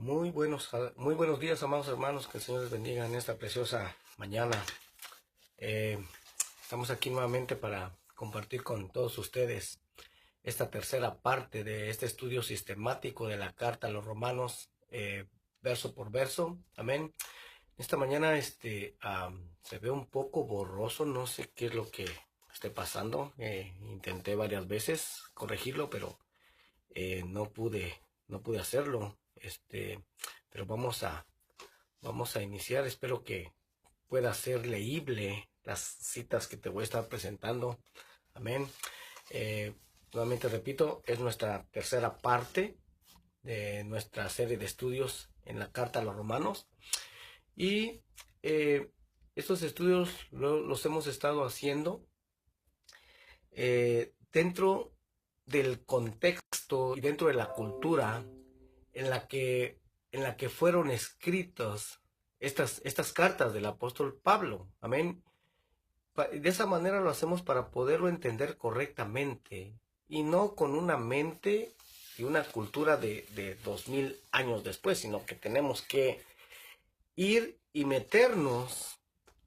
Muy buenos días, amados hermanos, que el Señor les bendiga en esta preciosa mañana. Estamos aquí nuevamente para compartir con todos ustedes esta tercera parte de este estudio sistemático de la carta a los romanos, verso por verso. Amén. Esta mañana se ve un poco borroso, no sé qué es lo que esté pasando. Intenté varias veces corregirlo, pero no pude hacerlo. Pero vamos a iniciar. Espero que pueda ser leíble las citas que te voy a estar presentando. Amén. Nuevamente repito, es nuestra tercera parte de nuestra serie de estudios en la carta a los romanos. Y estos estudios los hemos estado haciendo dentro del contexto y dentro de la cultura en la que fueron escritas estas cartas del apóstol Pablo. Amén. De esa manera lo hacemos para poderlo entender correctamente y no con una mente y una cultura de 2000 años después, sino que tenemos que ir y meternos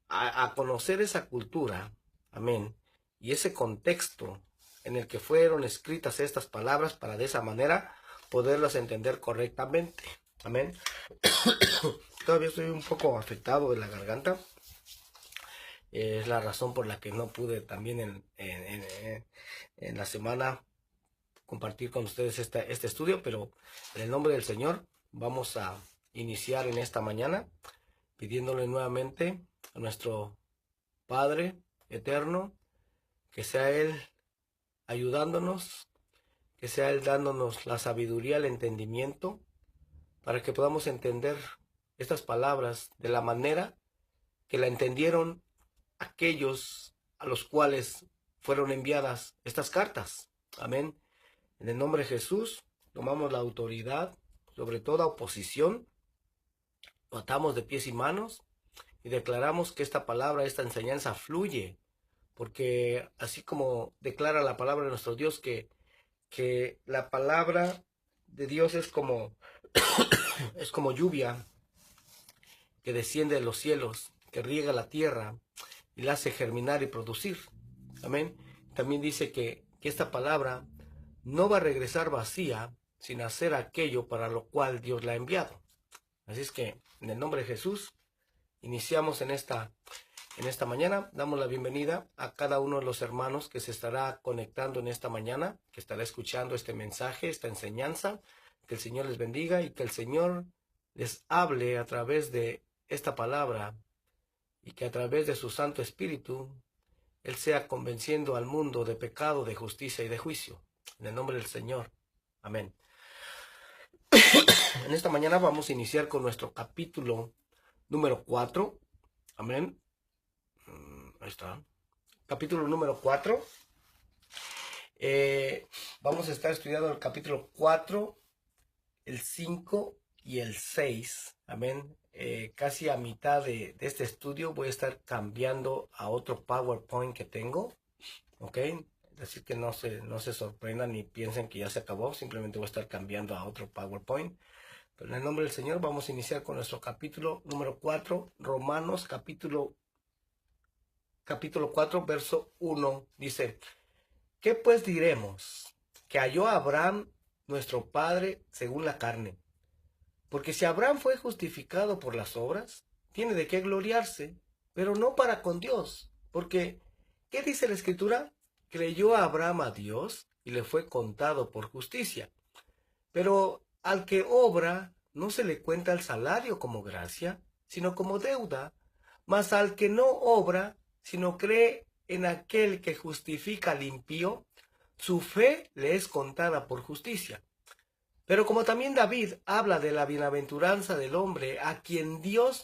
a conocer esa cultura. Amén. Y ese contexto en el que fueron escritas estas palabras para de esa manera poderlas entender correctamente. Amén. Todavía estoy un poco afectado de la garganta. Es la razón por la que no pude también en la semana compartir con ustedes este estudio, pero en el nombre del Señor vamos a iniciar en esta mañana pidiéndole nuevamente a nuestro Padre eterno que sea Él ayudándonos, que sea Él dándonos la sabiduría, el entendimiento, para que podamos entender estas palabras de la manera que la entendieron aquellos a los cuales fueron enviadas estas cartas. Amén. En el nombre de Jesús tomamos la autoridad sobre toda oposición, lo atamos de pies y manos y declaramos que esta palabra, esta enseñanza fluye, porque así como declara la palabra de nuestro Dios que la palabra de Dios es como lluvia que desciende de los cielos, que riega la tierra y la hace germinar y producir. Amén. También dice que esta palabra no va a regresar vacía sin hacer aquello para lo cual Dios la ha enviado. Así es que en el nombre de Jesús iniciamos en esta mañana. Damos la bienvenida a cada uno de los hermanos que se estará conectando en esta mañana, que estará escuchando este mensaje, esta enseñanza. Que el Señor les bendiga y que el Señor les hable a través de esta palabra y que a través de su Santo Espíritu Él sea convenciendo al mundo de pecado, de justicia y de juicio. En el nombre del Señor. Amén. En esta mañana vamos a iniciar con nuestro capítulo número 4. Amén. Ahí está. Capítulo número 4. Vamos a estar estudiando el capítulo 4, el 5 y el 6. Amén. Casi a mitad de este estudio voy a estar cambiando a otro PowerPoint que tengo. Ok. Así que no se sorprendan ni piensen que ya se acabó. Simplemente voy a estar cambiando a otro PowerPoint. Pero en el nombre del Señor vamos a iniciar con nuestro capítulo número 4. Romanos capítulo 4, verso 1. Dice: ¿qué pues diremos? Que halló a Abraham nuestro padre según la carne. Porque si Abraham fue justificado por las obras, tiene de qué gloriarse, pero no para con Dios. Porque, ¿qué dice la Escritura? Creyó a Abraham a Dios y le fue contado por justicia. Pero al que obra no se le cuenta el salario como gracia, sino como deuda. Mas al que no obra, sino cree en aquel que justifica al impío, su fe le es contada por justicia. Pero como también David habla de la bienaventuranza del hombre a quien Dios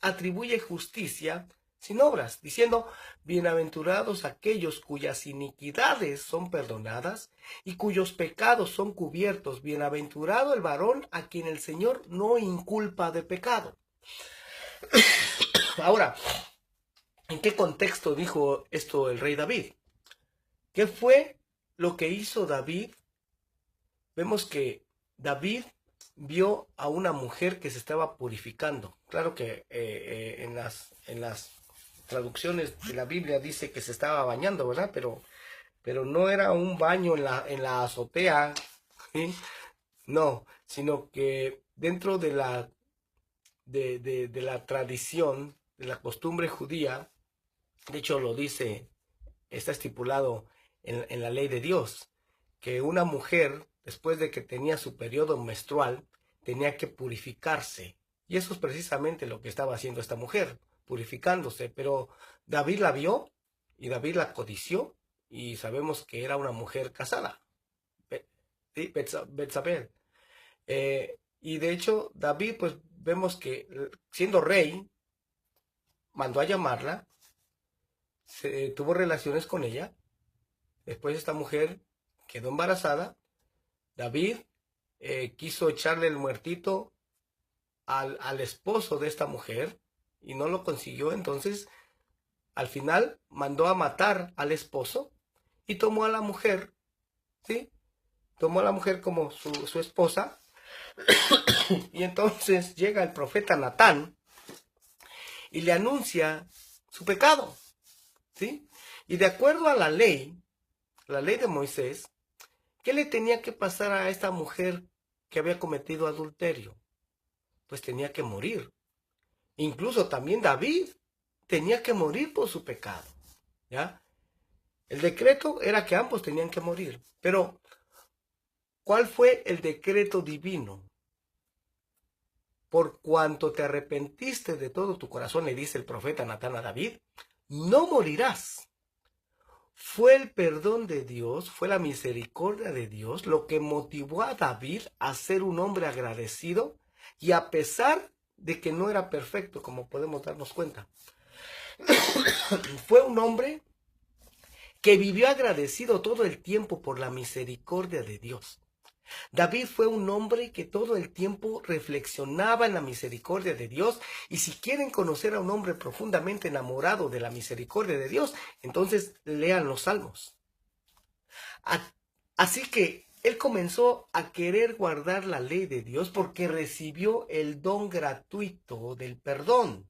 atribuye justicia sin obras, diciendo: bienaventurados aquellos cuyas iniquidades son perdonadas y cuyos pecados son cubiertos. Bienaventurado el varón a quien el Señor no inculpa de pecado. Ahora, ¿en qué contexto dijo esto el rey David? ¿Qué fue lo que hizo David? Vemos que David vio a una mujer que se estaba purificando. Claro que en las traducciones de la Biblia dice que se estaba bañando, ¿verdad? Pero no era un baño en la azotea, ¿sí? No, sino que dentro de la tradición, de la costumbre judía, de hecho lo dice, está estipulado en la ley de Dios, que una mujer, después de que tenía su periodo menstrual, tenía que purificarse. Y eso es precisamente lo que estaba haciendo esta mujer, purificándose. Pero David la vio y David la codició y sabemos que era una mujer casada, ¿sí? Betsabé. Y de hecho David, pues vemos que siendo rey, mandó a llamarla, tuvo relaciones con ella. Después esta mujer quedó embarazada. David quiso echarle el muertito al esposo de esta mujer y no lo consiguió. Entonces, al final, mandó a matar al esposo y tomó a la mujer, ¿sí? Tomó a la mujer como su esposa. Y entonces llega el profeta Natán y le anuncia su pecado, ¿sí? Y de acuerdo a la ley de Moisés, ¿qué le tenía que pasar a esta mujer que había cometido adulterio? Pues tenía que morir. Incluso también David tenía que morir por su pecado, ¿ya? El decreto era que ambos tenían que morir. Pero, ¿cuál fue el decreto divino? Por cuanto te arrepentiste de todo tu corazón, le dice el profeta Natán a David, no morirás. Fue el perdón de Dios, fue la misericordia de Dios lo que motivó a David a ser un hombre agradecido y a pesar de que no era perfecto, como podemos darnos cuenta. Fue un hombre que vivió agradecido todo el tiempo por la misericordia de Dios. David fue un hombre que todo el tiempo reflexionaba en la misericordia de Dios, y si quieren conocer a un hombre profundamente enamorado de la misericordia de Dios, entonces lean los Salmos. Así que él comenzó a querer guardar la ley de Dios porque recibió el don gratuito del perdón.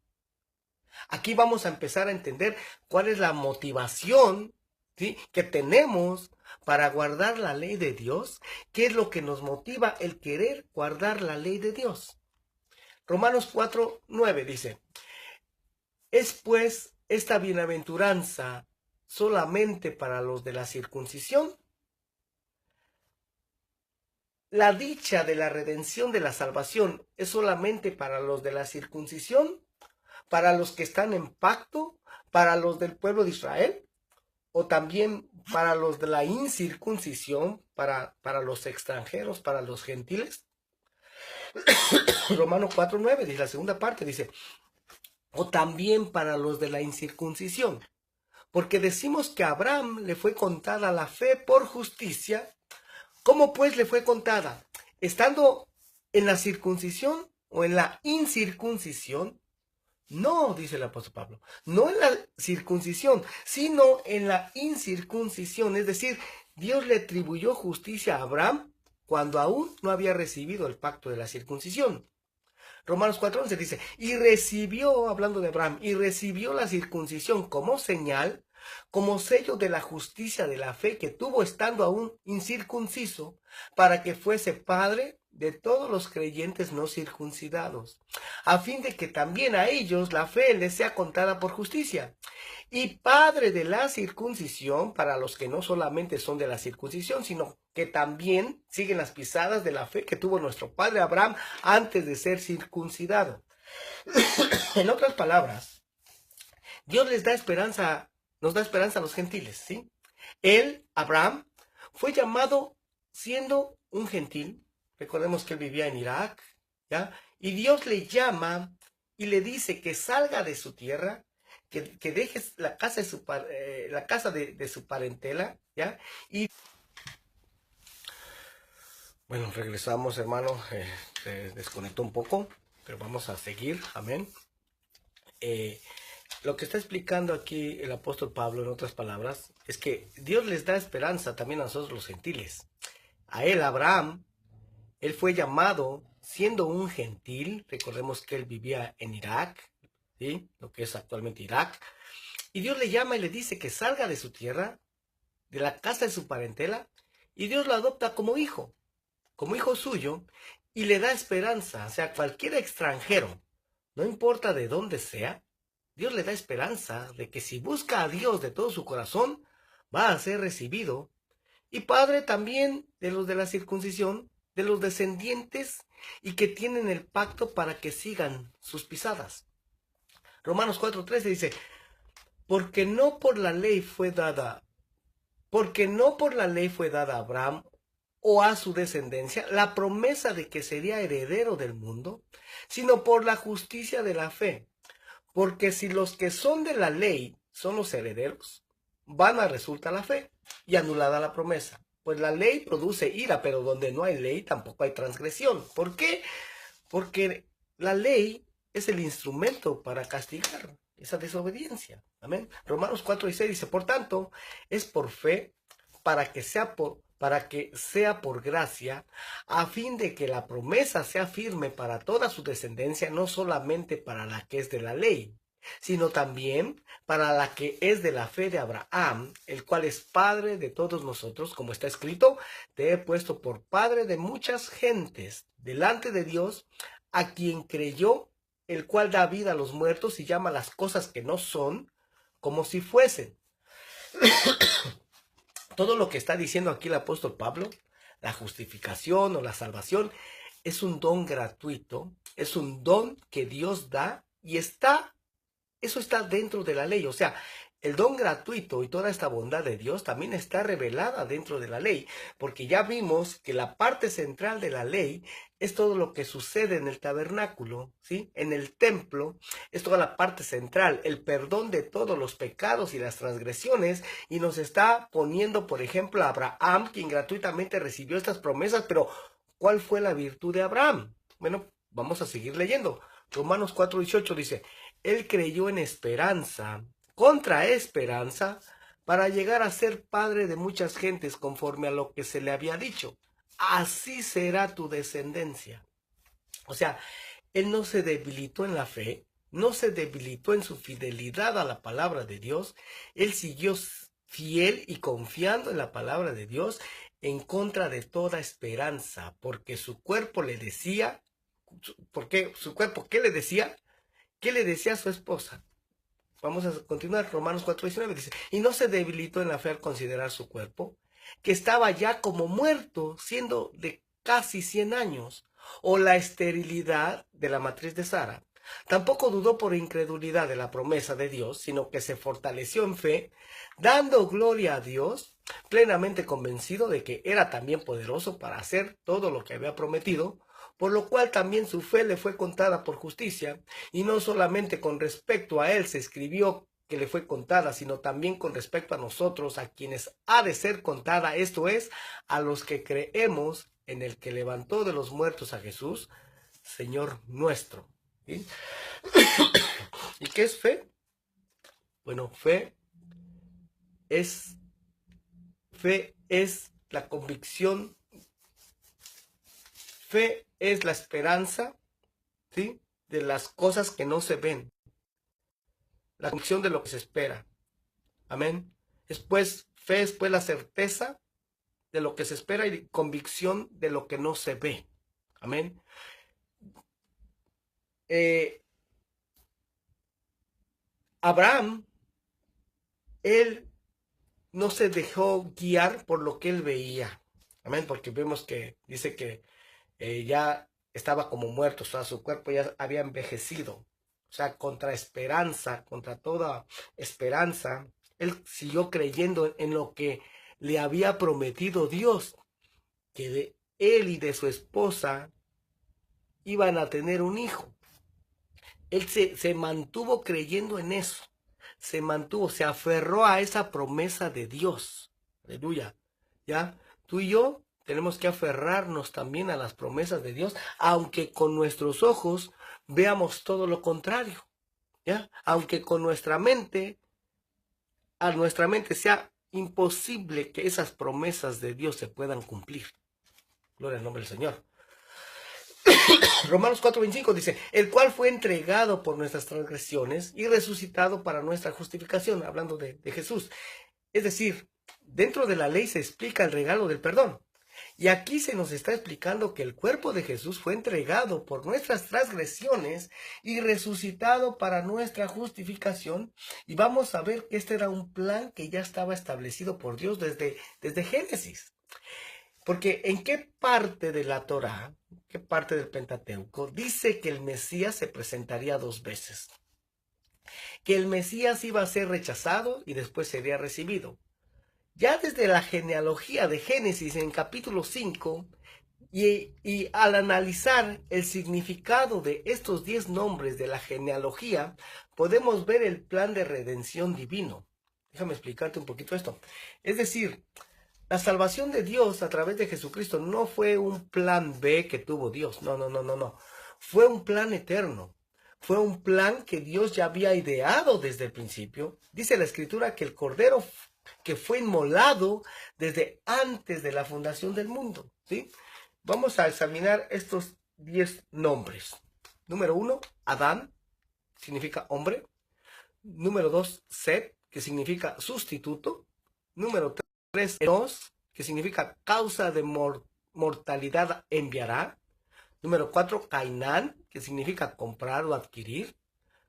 Aquí vamos a empezar a entender cuál es la motivación, ¿sí?, que tenemos para guardar la ley de Dios. ¿Qué es lo que nos motiva el querer guardar la ley de Dios? Romanos 4:9 dice, ¿es pues esta bienaventuranza solamente para los de la circuncisión? ¿La dicha de la redención de la salvación es solamente para los de la circuncisión? ¿Para los que están en pacto? ¿Para los del pueblo de Israel? ¿O también para los de la incircuncisión, para los extranjeros, para los gentiles? Romanos 4:9 dice, la segunda parte dice, o también para los de la incircuncisión, porque decimos que a Abraham le fue contada la fe por justicia. ¿Cómo pues le fue contada? ¿Estando en la circuncisión o en la incircuncisión? No, dice el apóstol Pablo, no en la circuncisión, sino en la incircuncisión. Es decir, Dios le atribuyó justicia a Abraham cuando aún no había recibido el pacto de la circuncisión. Romanos 4:11 dice, y recibió, hablando de Abraham, y recibió la circuncisión como señal, como sello de la justicia de la fe que tuvo estando aún incircunciso, para que fuese padre de todos los creyentes no circuncidados, a fin de que también a ellos la fe les sea contada por justicia, y padre de la circuncisión para los que no solamente son de la circuncisión, sino que también siguen las pisadas de la fe que tuvo nuestro padre Abraham antes de ser circuncidado. En otras palabras, Dios les da esperanza, nos da esperanza a los gentiles, ¿sí? Él, Abraham, fue llamado siendo un gentil. Recordemos que él vivía en Irak, ¿ya? Y Dios le llama y le dice que salga de su tierra, que deje la casa de su parentela, ¿ya? Y bueno, regresamos, hermano. Se desconectó un poco, pero vamos a seguir. Amén. Lo que está explicando aquí el apóstol Pablo, en otras palabras, es que Dios les da esperanza también a nosotros los gentiles. A él, Abraham, Él fue llamado siendo un gentil. Recordemos que él vivía en Irak, ¿sí? Lo que es actualmente Irak. Y Dios le llama y le dice que salga de su tierra, de la casa de su parentela, y Dios lo adopta como hijo suyo, y le da esperanza. O sea, cualquier extranjero, no importa de dónde sea, Dios le da esperanza de que si busca a Dios de todo su corazón, va a ser recibido. Y padre también de los de la circuncisión, de los descendientes, y que tienen el pacto para que sigan sus pisadas. Romanos 4:13 dice, porque no por la ley fue dada, porque no por la ley fue dada a Abraham o a su descendencia la promesa de que sería heredero del mundo, sino por la justicia de la fe. Porque si los que son de la ley son los herederos, vana resulta la fe y anulada la promesa. Pues la ley produce ira, pero donde no hay ley tampoco hay transgresión. ¿Por qué? Porque la ley es el instrumento para castigar esa desobediencia. Amén. Romanos 4:6 dice, por tanto, es por fe para que sea por gracia, a fin de que la promesa sea firme para toda su descendencia, no solamente para la que es de la ley, sino también para la que es de la fe de Abraham, el cual es padre de todos nosotros, como está escrito, te he puesto por padre de muchas gentes delante de Dios, a quien creyó, el cual da vida a los muertos y llama las cosas que no son como si fuesen. Todo lo que está diciendo aquí el apóstol Pablo, la justificación o la salvación, es un don gratuito, es un don que Dios da y eso está dentro de la ley. O sea, el don gratuito y toda esta bondad de Dios también está revelada dentro de la ley, porque ya vimos que la parte central de la ley es todo lo que sucede en el tabernáculo, ¿sí? En el templo es toda la parte central, el perdón de todos los pecados y las transgresiones, y nos está poniendo, por ejemplo, a Abraham, quien gratuitamente recibió estas promesas, pero ¿cuál fue la virtud de Abraham? Bueno, vamos a seguir leyendo. Romanos 4:18 dice, él creyó en esperanza, contra esperanza, para llegar a ser padre de muchas gentes conforme a lo que se le había dicho. Así será tu descendencia. O sea, él no se debilitó en la fe, no se debilitó en su fidelidad a la palabra de Dios. Él siguió fiel y confiando en la palabra de Dios en contra de toda esperanza, porque su cuerpo le decía, porque su cuerpo, ¿qué le decía? ¿Qué le decía a su esposa? Vamos a continuar, Romanos 4:19 dice, y no se debilitó en la fe al considerar su cuerpo, que estaba ya como muerto, siendo de casi 100 años, o la esterilidad de la matriz de Sara. Tampoco dudó por incredulidad de la promesa de Dios, sino que se fortaleció en fe, dando gloria a Dios, plenamente convencido de que era también poderoso para hacer todo lo que había prometido, por lo cual también su fe le fue contada por justicia, y no solamente con respecto a él se escribió que le fue contada, sino también con respecto a nosotros, a quienes ha de ser contada, esto es, a los que creemos en el que levantó de los muertos a Jesús, Señor nuestro. ¿Sí? ¿Y qué es fe? Bueno, fe es la convicción, fe es la esperanza, ¿sí?, de las cosas que no se ven, la convicción de lo que se espera. Amén. Después, fe es pues la certeza de lo que se espera y convicción de lo que no se ve. Amén. Abraham, él no se dejó guiar por lo que él veía. Amén, porque vemos que dice que ya estaba como muerto, o sea, su cuerpo ya había envejecido. O sea, contra esperanza, contra toda esperanza, él siguió creyendo en lo que le había prometido Dios, que de él y de su esposa iban a tener un hijo. Él se mantuvo creyendo en eso, se aferró a esa promesa de Dios. Aleluya. ¿Ya? Tú y yo tenemos que aferrarnos también a las promesas de Dios, aunque con nuestros ojos veamos todo lo contrario. ¿Ya? Aunque con nuestra mente, a nuestra mente sea imposible que esas promesas de Dios se puedan cumplir. Gloria al nombre del Señor. Romanos 4:25 dice, el cual fue entregado por nuestras transgresiones y resucitado para nuestra justificación, hablando de Jesús. Es decir, dentro de la ley se explica el regalo del perdón. Y aquí se nos está explicando que el cuerpo de Jesús fue entregado por nuestras transgresiones y resucitado para nuestra justificación. Y vamos a ver que este era un plan que ya estaba establecido por Dios desde Génesis. Porque ¿en qué parte de la Torá, qué parte del Pentateuco, dice que el Mesías se presentaría 2 veces? Que el Mesías iba a ser rechazado y después sería recibido. Ya desde la genealogía de Génesis en capítulo 5, y al analizar el significado de estos 10 nombres de la genealogía, podemos ver el plan de redención divino. Déjame explicarte un poquito esto. Es decir, la salvación de Dios a través de Jesucristo no fue un plan B que tuvo Dios. No. Fue un plan eterno. Fue un plan que Dios ya había ideado desde el principio. Dice la Escritura que el Cordero que fue inmolado desde antes de la fundación del mundo, ¿sí? Vamos a examinar estos 10 nombres. Número 1, Adán, significa hombre. Número 2, Set, que significa sustituto. Número 3, Enos, que significa causa de mortalidad enviará. Número 4, Cainán, que significa comprar o adquirir.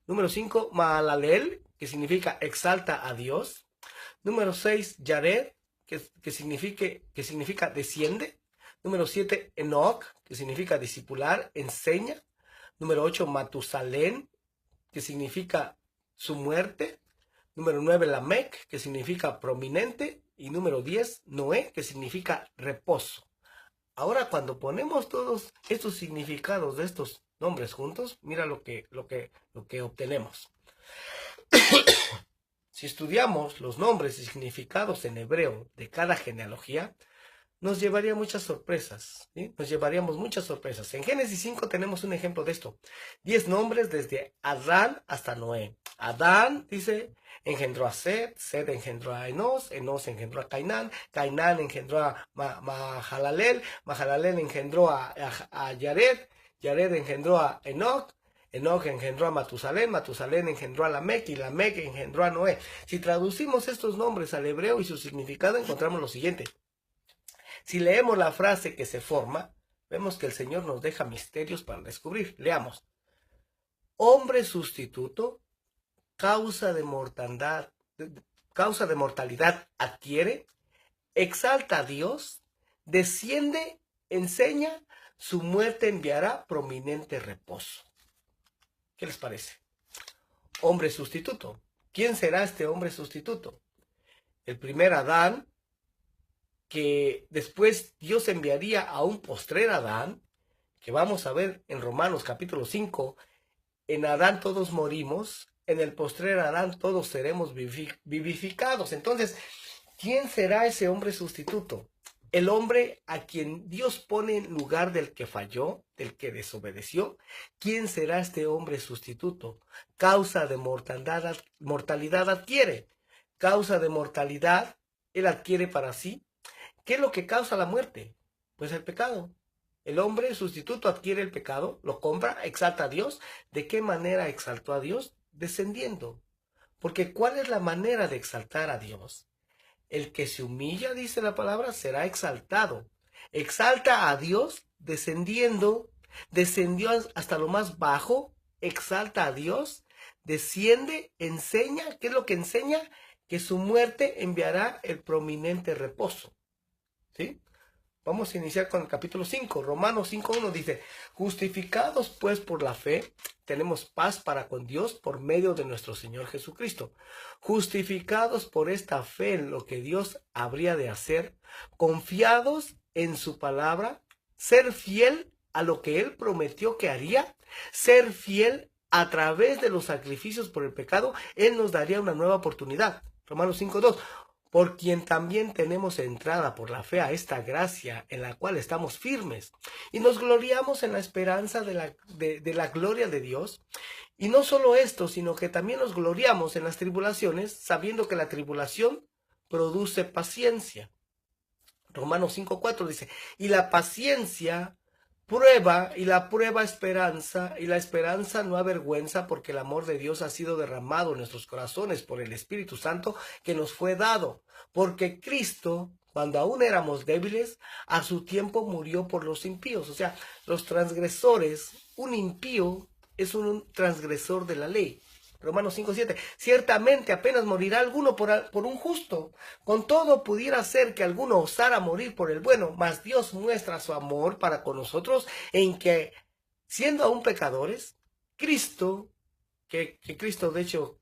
Número 5, Mahalalel, que significa exalta a Dios. Número 6, Yared, que significa desciende. Número 7, Enoch, que significa discipular, enseña. Número 8, Matusalén, que significa su muerte. Número 9, Lamec, que significa prominente. Y número 10, Noé, que significa reposo. Ahora, cuando ponemos todos estos significados de estos nombres juntos, mira lo que obtenemos. Si estudiamos los nombres y significados en hebreo de cada genealogía, nos llevaría muchas sorpresas, ¿sí? Nos llevaríamos muchas sorpresas. En Génesis 5 tenemos un ejemplo de esto. 10 nombres desde Adán hasta Noé. Adán, dice, engendró a Set, Set engendró a Enos, Enos engendró a Cainán, Cainán engendró a Mahalalel, Mahalalel engendró a Yared, Yared engendró a Enoch, Enoch engendró a Matusalén, Matusalén engendró a Lamec y Lamec engendró a Noé. Si traducimos estos nombres al hebreo y su significado, encontramos lo siguiente. Si leemos la frase que se forma, vemos que el Señor nos deja misterios para descubrir. Leamos. Hombre sustituto, causa de mortalidad adquiere, exalta a Dios, desciende, enseña, su muerte enviará prominente reposo. ¿Qué les parece? Hombre sustituto. ¿Quién será este hombre sustituto? El primer Adán, que después Dios enviaría a un postrer Adán, que vamos a ver en Romanos capítulo 5, en Adán todos morimos, en el postrer Adán todos seremos vivificados. Entonces, ¿quién será ese hombre sustituto? El hombre a quien Dios pone en lugar del que falló, del que desobedeció. ¿Quién será este hombre sustituto? Causa de mortalidad adquiere. Causa de mortalidad, él adquiere para sí. ¿Qué es lo que causa la muerte? Pues el pecado. El hombre sustituto adquiere el pecado, lo compra, exalta a Dios. ¿De qué manera exaltó a Dios? Descendiendo. Porque ¿cuál es la manera de exaltar a Dios? El que se humilla, dice la palabra, será exaltado. Exalta a Dios descendiendo, descendió hasta lo más bajo, exalta a Dios, desciende, enseña. ¿Qué es lo que enseña? Que su muerte enviará el prominente reposo. ¿Sí? Vamos a iniciar con el capítulo 5. Romanos 5:1 dice, justificados pues por la fe, tenemos paz para con Dios por medio de nuestro Señor Jesucristo. Justificados por esta fe en lo que Dios habría de hacer, confiados en su palabra, ser fiel a lo que Él prometió que haría, ser fiel a través de los sacrificios por el pecado, Él nos daría una nueva oportunidad. Romanos 5:2. Por quien también tenemos entrada por la fe a esta gracia en la cual estamos firmes y nos gloriamos en la esperanza de la gloria de Dios. Y no solo esto, sino que también nos gloriamos en las tribulaciones, sabiendo que la tribulación produce paciencia. Romanos 5:4 dice, y la paciencia prueba, y la prueba esperanza, y la esperanza no avergüenza, porque el amor de Dios ha sido derramado en nuestros corazones por el Espíritu Santo que nos fue dado. Porque Cristo, cuando aún éramos débiles, a su tiempo murió por los impíos. O sea, los transgresores, un impío es un transgresor de la ley. Romanos 5:7. Ciertamente apenas morirá alguno por un justo. Con todo pudiera ser que alguno osara morir por el bueno, mas Dios muestra su amor para con nosotros en que, siendo aún pecadores, Cristo, que Cristo de hecho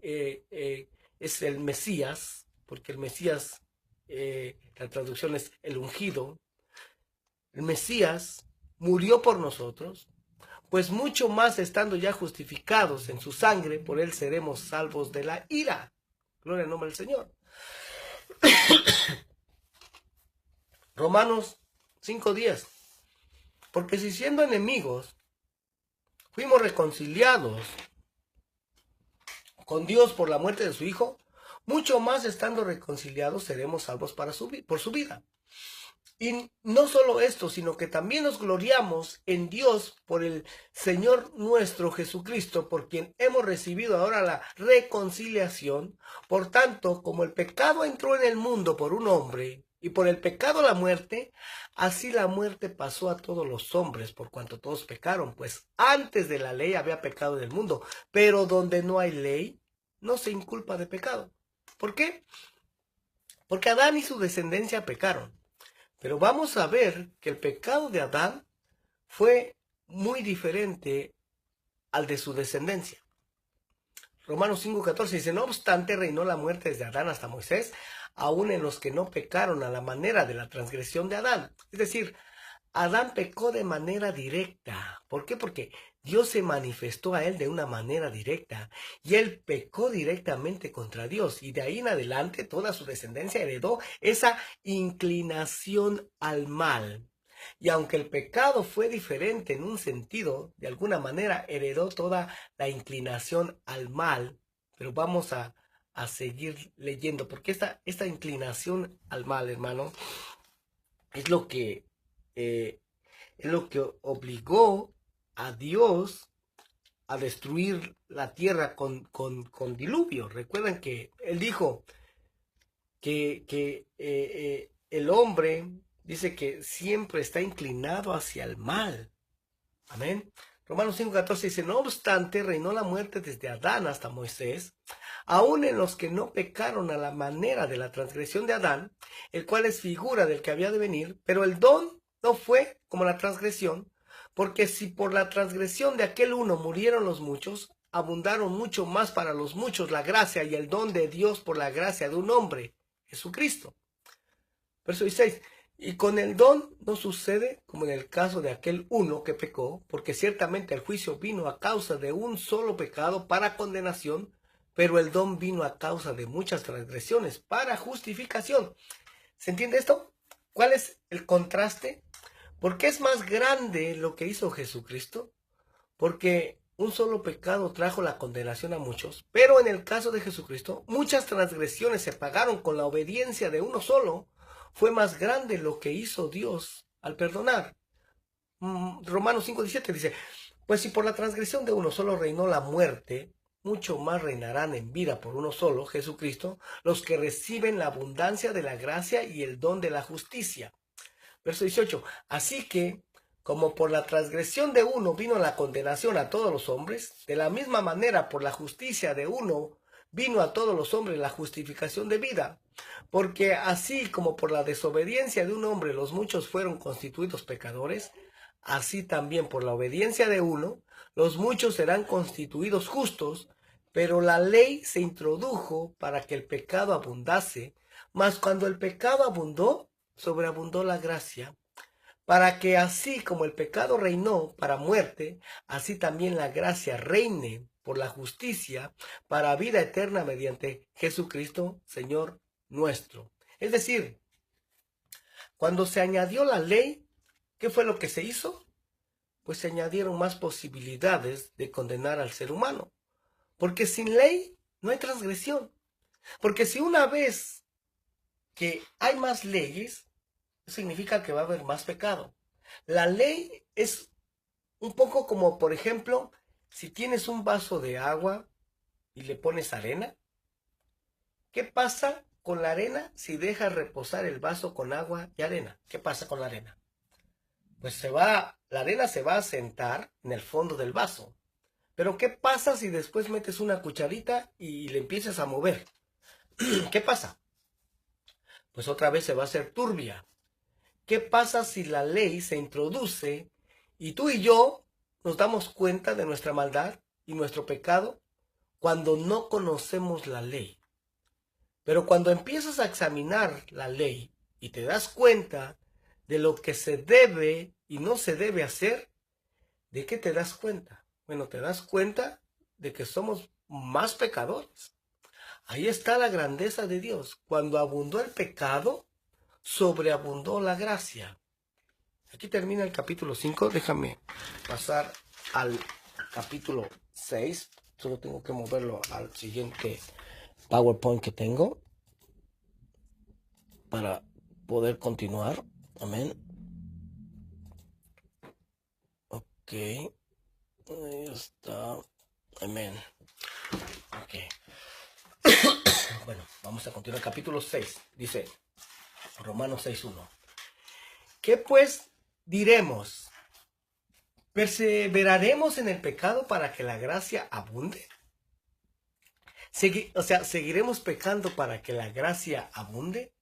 es el Mesías, porque el Mesías, la traducción es el ungido, el Mesías murió por nosotros, pues mucho más estando ya justificados en su sangre, por él seremos salvos de la ira. Gloria al nombre del Señor. Romanos 5:10. Porque si siendo enemigos fuimos reconciliados con Dios por la muerte de su Hijo, mucho más estando reconciliados seremos salvos por su vida. Y no solo esto, sino que también nos gloriamos en Dios por el Señor nuestro Jesucristo, por quien hemos recibido ahora la reconciliación. Por tanto, como el pecado entró en el mundo por un hombre, y por el pecado la muerte, así la muerte pasó a todos los hombres, por cuanto todos pecaron. Pues antes de la ley había pecado en el mundo, pero donde no hay ley, no se inculpa de pecado. ¿Por qué? Porque Adán y su descendencia pecaron. Pero vamos a ver que el pecado de Adán fue muy diferente al de su descendencia. Romanos 5:14 dice, no obstante reinó la muerte desde Adán hasta Moisés, aun en los que no pecaron a la manera de la transgresión de Adán. Es decir, Adán pecó de manera directa. ¿Por qué? Porque Dios se manifestó a él de una manera directa y él pecó directamente contra Dios, y de ahí en adelante toda su descendencia heredó esa inclinación al mal. Y aunque el pecado fue diferente en un sentido, de alguna manera heredó toda la inclinación al mal. Pero vamos a seguir leyendo, porque esta inclinación al mal, hermano, es lo que obligó a Dios a destruir la tierra con diluvio. Recuerden que él dijo que el hombre dice que siempre está inclinado hacia el mal. Amén. Romanos 5:14 dice, no obstante, reinó la muerte desde Adán hasta Moisés, aun en los que no pecaron a la manera de la transgresión de Adán, el cual es figura del que había de venir, pero el don no fue como la transgresión, porque si por la transgresión de aquel uno murieron los muchos, abundaron mucho más para los muchos la gracia y el don de Dios por la gracia de un hombre, Jesucristo. Verso 16. Y con el don no sucede como en el caso de aquel uno que pecó, porque ciertamente el juicio vino a causa de un solo pecado para condenación, pero el don vino a causa de muchas transgresiones para justificación. ¿Se entiende esto? ¿Cuál es el contraste? ¿Por qué es más grande lo que hizo Jesucristo? Porque un solo pecado trajo la condenación a muchos, pero en el caso de Jesucristo, muchas transgresiones se pagaron con la obediencia de uno solo. Fue más grande lo que hizo Dios al perdonar. Romanos 5:17 dice, pues si por la transgresión de uno solo reinó la muerte, mucho más reinarán en vida por uno solo, Jesucristo, los que reciben la abundancia de la gracia y el don de la justicia. Verso 18, así que, como por la transgresión de uno vino la condenación a todos los hombres, de la misma manera por la justicia de uno vino a todos los hombres la justificación de vida. Porque así como por la desobediencia de un hombre los muchos fueron constituidos pecadores, así también por la obediencia de uno los muchos serán constituidos justos. Pero la ley se introdujo para que el pecado abundase, mas cuando el pecado abundó, sobreabundó la gracia, para que así como el pecado reinó para muerte, así también la gracia reine por la justicia para vida eterna mediante Jesucristo, Señor nuestro. Es decir, cuando se añadió la ley, ¿qué fue lo que se hizo? Pues se añadieron más posibilidades de condenar al ser humano. Porque sin ley no hay transgresión. Porque si una vez que hay más leyes, significa que va a haber más pecado. La ley es un poco como, por ejemplo, si tienes un vaso de agua y le pones arena, ¿qué pasa con la arena si dejas reposar el vaso con agua y arena? ¿Qué pasa con la arena? Pues la arena se va a sentar en el fondo del vaso. Pero ¿qué pasa si después metes una cucharita y le empiezas a mover? ¿Qué pasa? Pues otra vez se va a hacer turbia. ¿Qué pasa si la ley se introduce y tú y yo nos damos cuenta de nuestra maldad y nuestro pecado cuando no conocemos la ley? Pero cuando empiezas a examinar la ley y te das cuenta de lo que se debe y no se debe hacer, ¿de qué te das cuenta? Bueno, te das cuenta de que somos más pecadores. Ahí está la grandeza de Dios. Cuando abundó el pecado, sobreabundó la gracia. Aquí termina el capítulo 5. Déjame pasar al capítulo 6. Solo tengo que moverlo al siguiente PowerPoint que tengo para poder continuar. Amén. Ok. Ahí está. Amén. Ok. Bueno, vamos a continuar. Capítulo 6. Dice Romanos 6:1. ¿Qué pues diremos? ¿Perseveraremos en el pecado para que la gracia abunde? ¿Seguiremos pecando para que la gracia abunde?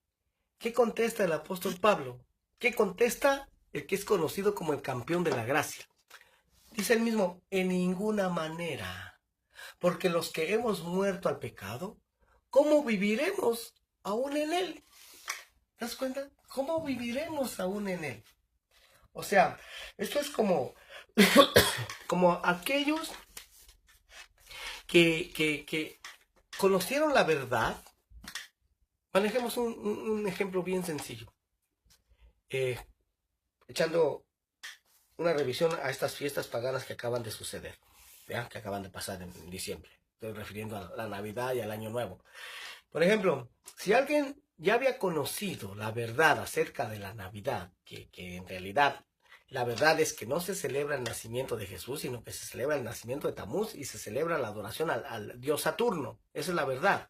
¿Qué contesta el apóstol Pablo? ¿Qué contesta el que es conocido como el campeón de la gracia? Dice él mismo, en ninguna manera. Porque los que hemos muerto al pecado, ¿cómo viviremos aún en él? ¿Te das cuenta? ¿Cómo viviremos aún en él? O sea, esto es como, como aquellos que conocieron la verdad. Manejemos un ejemplo bien sencillo. Echando una revisión a estas fiestas paganas que acaban de suceder, ¿ya? Que acaban de pasar en diciembre. Estoy refiriendo a la Navidad y al Año Nuevo. Por ejemplo, si alguien ya había conocido la verdad acerca de la Navidad, que en realidad la verdad es que no se celebra el nacimiento de Jesús, sino que se celebra el nacimiento de Tamuz y se celebra la adoración al dios Saturno. Esa es la verdad.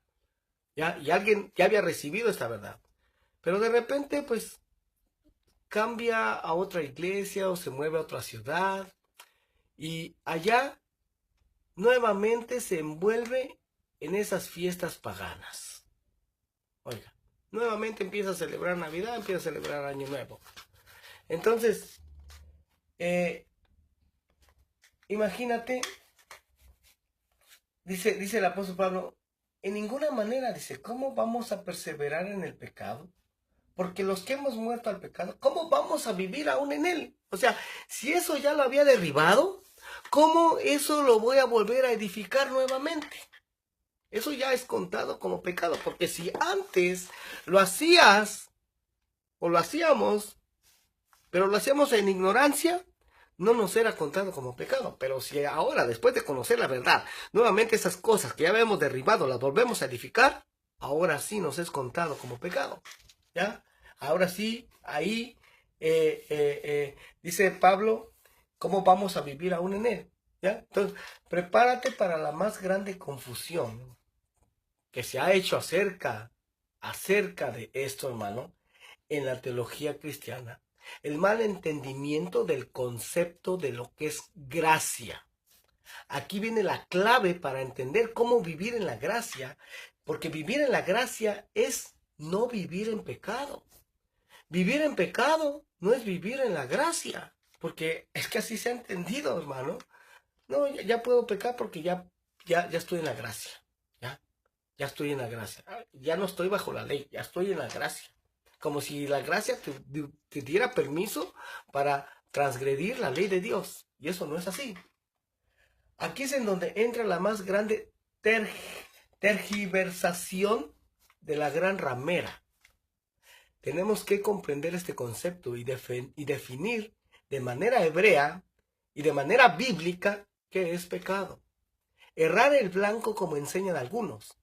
¿Ya? Y alguien ya había recibido esta verdad. Pero de repente, pues, cambia a otra iglesia o se mueve a otra ciudad y allá nuevamente se envuelve en esas fiestas paganas. Oiga, nuevamente empieza a celebrar Navidad, empieza a celebrar Año Nuevo. Entonces, imagínate, dice el apóstol Pablo, en ninguna manera, dice, ¿cómo vamos a perseverar en el pecado? Porque los que hemos muerto al pecado, ¿cómo vamos a vivir aún en él? O sea, si eso ya lo había derribado, ¿cómo eso lo voy a volver a edificar nuevamente? Eso ya es contado como pecado, porque si antes lo hacías o lo hacíamos, pero lo hacíamos en ignorancia, no nos era contado como pecado. Pero si ahora, después de conocer la verdad, nuevamente esas cosas que ya habíamos derribado las volvemos a edificar, ahora sí nos es contado como pecado. ¿Ya? Ahora sí, ahí dice Pablo, ¿cómo vamos a vivir aún en él? ¿Ya? Entonces, prepárate para la más grande confusión que se ha hecho acerca de esto, hermano, en la teología cristiana. El mal entendimiento del concepto de lo que es gracia. Aquí viene la clave para entender cómo vivir en la gracia, porque vivir en la gracia es no vivir en pecado. Vivir en pecado no es vivir en la gracia, porque es que así se ha entendido, hermano. No, ya puedo pecar porque ya estoy en la gracia. Ya estoy en la gracia. Ya no estoy bajo la ley, ya estoy en la gracia. Como si la gracia te diera permiso para transgredir la ley de Dios. Y eso no es así. Aquí es en donde entra la más grande tergiversación de la gran ramera. Tenemos que comprender este concepto y definir de manera hebrea y de manera bíblica qué es pecado. Errar el blanco como enseñan algunos.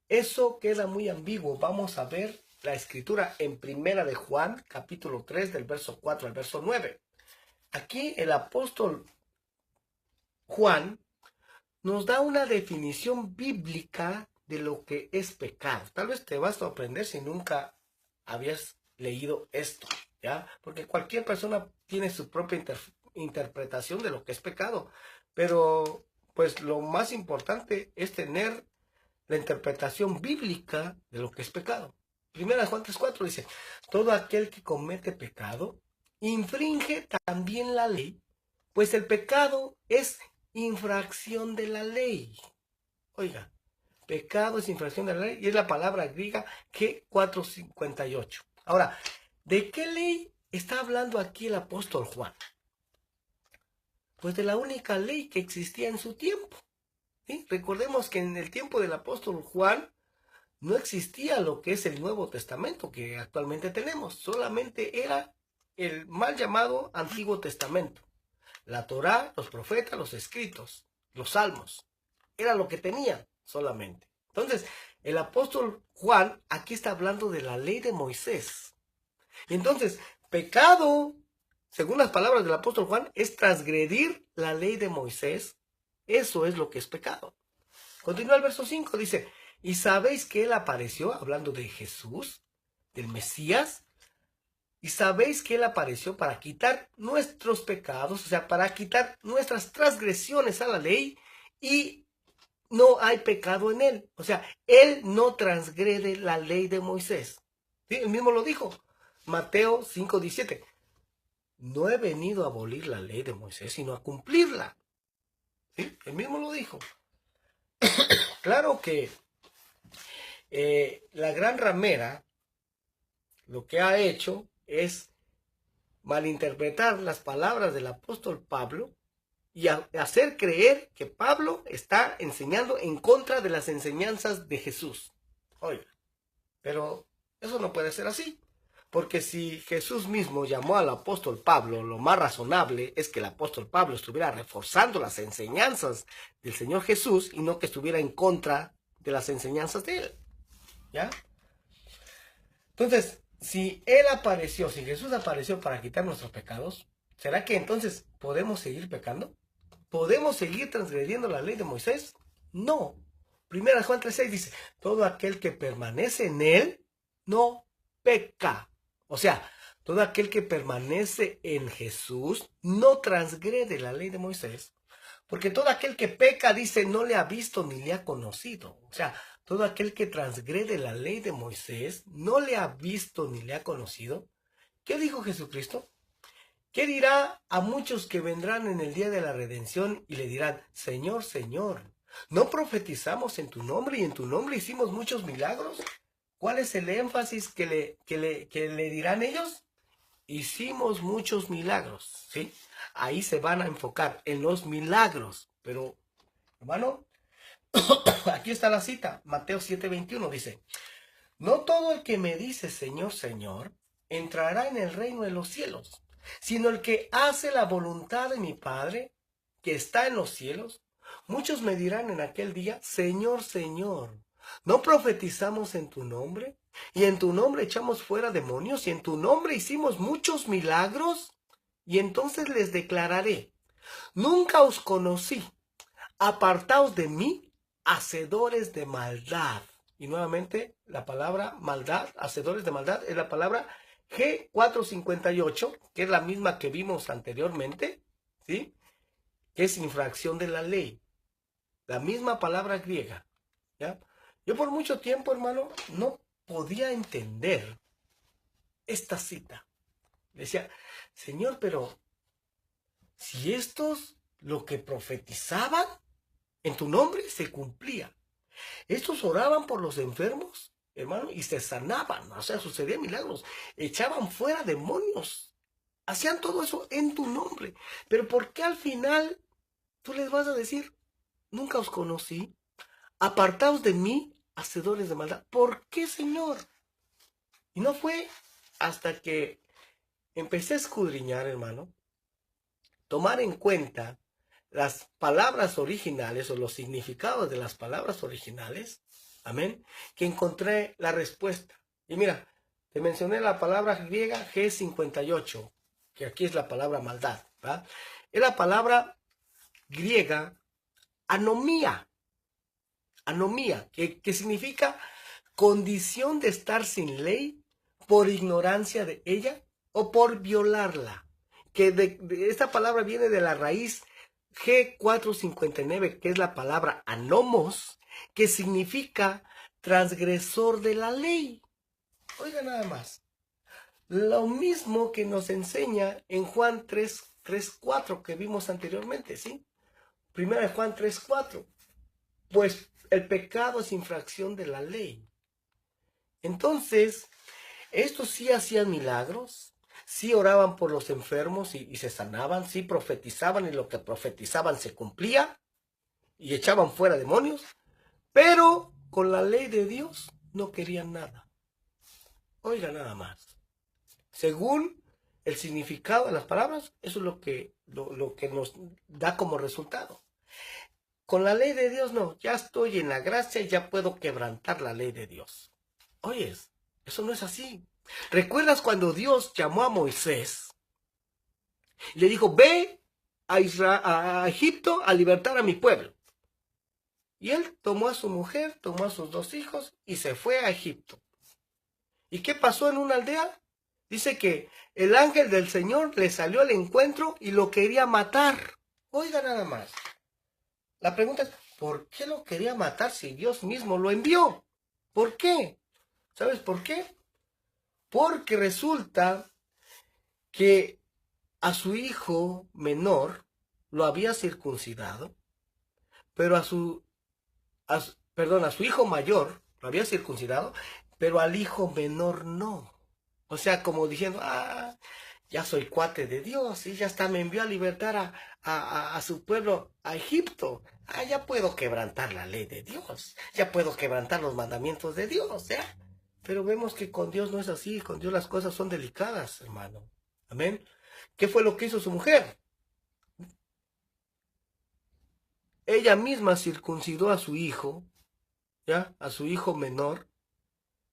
Eso queda muy ambiguo. Vamos a ver la escritura en Primera de Juan, capítulo 3, del verso 4 al verso 9. aquí el apóstol Juan nos da una definición bíblica de lo que es pecado. Tal vez te vas a sorprender si nunca habías leído esto, ¿ya? Porque cualquier persona tiene su propia interpretación de lo que es pecado, pero pues lo más importante es tener la interpretación bíblica de lo que es pecado. Primera Juan 3:4 dice, todo aquel que comete pecado infringe también la ley, pues el pecado es infracción de la ley. Oiga, pecado es infracción de la ley y es la palabra griega G458. Ahora, ¿de qué ley está hablando aquí el apóstol Juan? Pues de la única ley que existía en su tiempo. ¿Sí? Recordemos que en el tiempo del apóstol Juan no existía lo que es el Nuevo Testamento que actualmente tenemos. Solamente era el mal llamado Antiguo Testamento. La Torá, los profetas, los escritos, los salmos. Era lo que tenían solamente. Entonces, el apóstol Juan aquí está hablando de la ley de Moisés. Y entonces, pecado, según las palabras del apóstol Juan, es transgredir la ley de Moisés. Eso es lo que es pecado. Continúa el verso 5, dice, y sabéis que él apareció, hablando de Jesús, del Mesías, y sabéis que él apareció para quitar nuestros pecados, o sea, para quitar nuestras transgresiones a la ley, y no hay pecado en él. O sea, él no transgrede la ley de Moisés. ¿Sí? Él mismo lo dijo. Mateo 5:17. No he venido a abolir la ley de Moisés, sino a cumplirla. ¿Sí? Él mismo lo dijo. Claro que la gran ramera lo que ha hecho es malinterpretar las palabras del apóstol Pablo y hacer creer que Pablo está enseñando en contra de las enseñanzas de Jesús. Oiga, pero eso no puede ser así, porque si Jesús mismo llamó al apóstol Pablo, lo más razonable es que el apóstol Pablo estuviera reforzando las enseñanzas del Señor Jesús y no que estuviera en contra de las enseñanzas de él. ¿Ya? Entonces, si Jesús apareció para quitar nuestros pecados, ¿será que entonces podemos seguir pecando? ¿Podemos seguir transgrediendo la ley de Moisés? No. Primera Juan 3:6 dice, todo aquel que permanece en él no peca. O sea, todo aquel que permanece en Jesús no transgrede la ley de Moisés. Porque todo aquel que peca, dice, no le ha visto ni le ha conocido. O sea, todo aquel que transgrede la ley de Moisés no le ha visto ni le ha conocido. ¿Qué dijo Jesucristo? ¿Qué dirá a muchos que vendrán en el día de la redención y le dirán, Señor, Señor, ¿no profetizamos en tu nombre y en tu nombre hicimos muchos milagros? ¿Cuál es el énfasis que le dirán ellos? Hicimos muchos milagros, ¿sí? Ahí se van a enfocar en los milagros. Pero, hermano, aquí está la cita. Mateo 7:21 dice, no todo el que me dice Señor, Señor, entrará en el reino de los cielos, sino el que hace la voluntad de mi Padre, que está en los cielos. Muchos me dirán en aquel día, Señor, Señor, ¿no profetizamos en tu nombre? Y en tu nombre echamos fuera demonios, y en tu nombre hicimos muchos milagros. Y entonces les declararé, nunca os conocí, apartaos de mí, hacedores de maldad. Y nuevamente la palabra maldad, hacedores de maldad, es la palabra G458, que es la misma que vimos anteriormente, ¿sí? Que es infracción de la ley. La misma palabra griega, ¿ya? Yo por mucho tiempo, hermano, no podía entender esta cita. Decía, Señor, pero si estos lo que profetizaban en tu nombre se cumplía. Estos oraban por los enfermos, hermano, y se sanaban, o sea, sucedían milagros, echaban fuera demonios, hacían todo eso en tu nombre. Pero ¿por qué al final tú les vas a decir, nunca os conocí, apartaos de mí, hacedores de maldad? ¿Por qué, Señor? Y no fue hasta que empecé a escudriñar, hermano, tomar en cuenta las palabras originales o los significados de las palabras originales, amén, que encontré la respuesta. Y mira, te mencioné la palabra griega G58, que aquí es la palabra maldad. ¿verdad? Es la palabra griega anomía. Anomía, que significa condición de estar sin ley por ignorancia de ella o por violarla. Que esta palabra viene de la raíz G459, que es la palabra anomos, que significa transgresor de la ley. Oiga nada más. Lo mismo que nos enseña en Juan 3:4 que vimos anteriormente, ¿sí? Primera de Juan 3:4. Pues el pecado es infracción de la ley. Entonces, estos sí hacían milagros, sí oraban por los enfermos y se sanaban, sí profetizaban y lo que profetizaban se cumplía y echaban fuera demonios, pero con la ley de Dios no querían nada. Oiga nada más. Según el significado de las palabras, eso es lo que nos da como resultado. Con la ley de Dios no, ya estoy en la gracia y ya puedo quebrantar la ley de Dios. Oyes, eso no es así. ¿Recuerdas cuando Dios llamó a Moisés? Y le dijo, ve a Egipto a libertar a mi pueblo. Y él tomó a su mujer, tomó a sus 2 hijos y se fue a Egipto. ¿Y qué pasó en una aldea? Dice que el ángel del Señor le salió al encuentro y lo quería matar. Oiga nada más. La pregunta es, ¿por qué lo quería matar si Dios mismo lo envió? ¿Por qué? ¿Sabes por qué? Porque resulta que a su hijo menor lo había circuncidado, pero a su hijo mayor lo había circuncidado, pero al hijo menor no. O sea, como diciendo, ya soy cuate de Dios y ya está, me envió a libertar a su pueblo, a Egipto. Ya puedo quebrantar la ley de Dios, ya puedo quebrantar los mandamientos de Dios, ¿ya? Pero vemos que con Dios no es así, con Dios las cosas son delicadas, hermano. Amén. ¿Qué fue lo que hizo su mujer? Ella misma circuncidó a su hijo, ¿ya? A su hijo menor,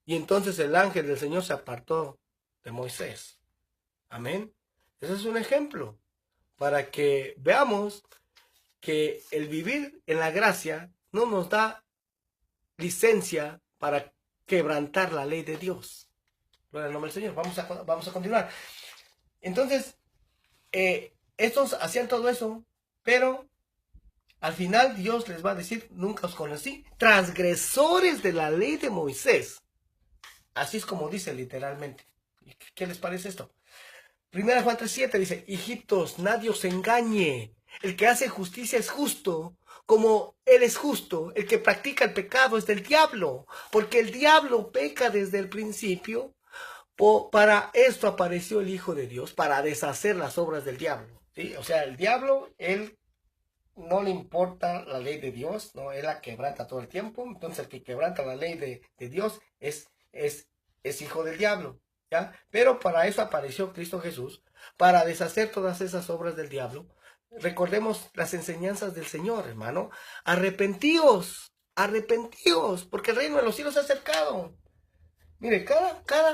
y entonces el ángel del Señor se apartó de Moisés. Amén. Ese es un ejemplo para que veamos que el vivir en la gracia no nos da licencia para quebrantar la ley de Dios. Gloria al nombre del Señor. Vamos a continuar. Entonces, estos hacían todo eso, pero al final Dios les va a decir, nunca os conocí, transgresores de la ley de Moisés. Así es como dice literalmente. ¿Qué les parece esto? Primera Juan 3:7 dice, hijitos, nadie os engañe. El que hace justicia es justo, como él es justo. El que practica el pecado es del diablo, porque el diablo peca desde el principio. Para esto apareció el Hijo de Dios, para deshacer las obras del diablo. ¿Sí? O sea, el diablo, él no le importa la ley de Dios, no, él la quebranta todo el tiempo. Entonces el que quebranta la ley de Dios es hijo del diablo. ¿Ya? Pero para eso apareció Cristo Jesús, para deshacer todas esas obras del diablo. Recordemos las enseñanzas del Señor, hermano. Arrepentíos, porque el reino de los cielos se ha acercado. Mire, cada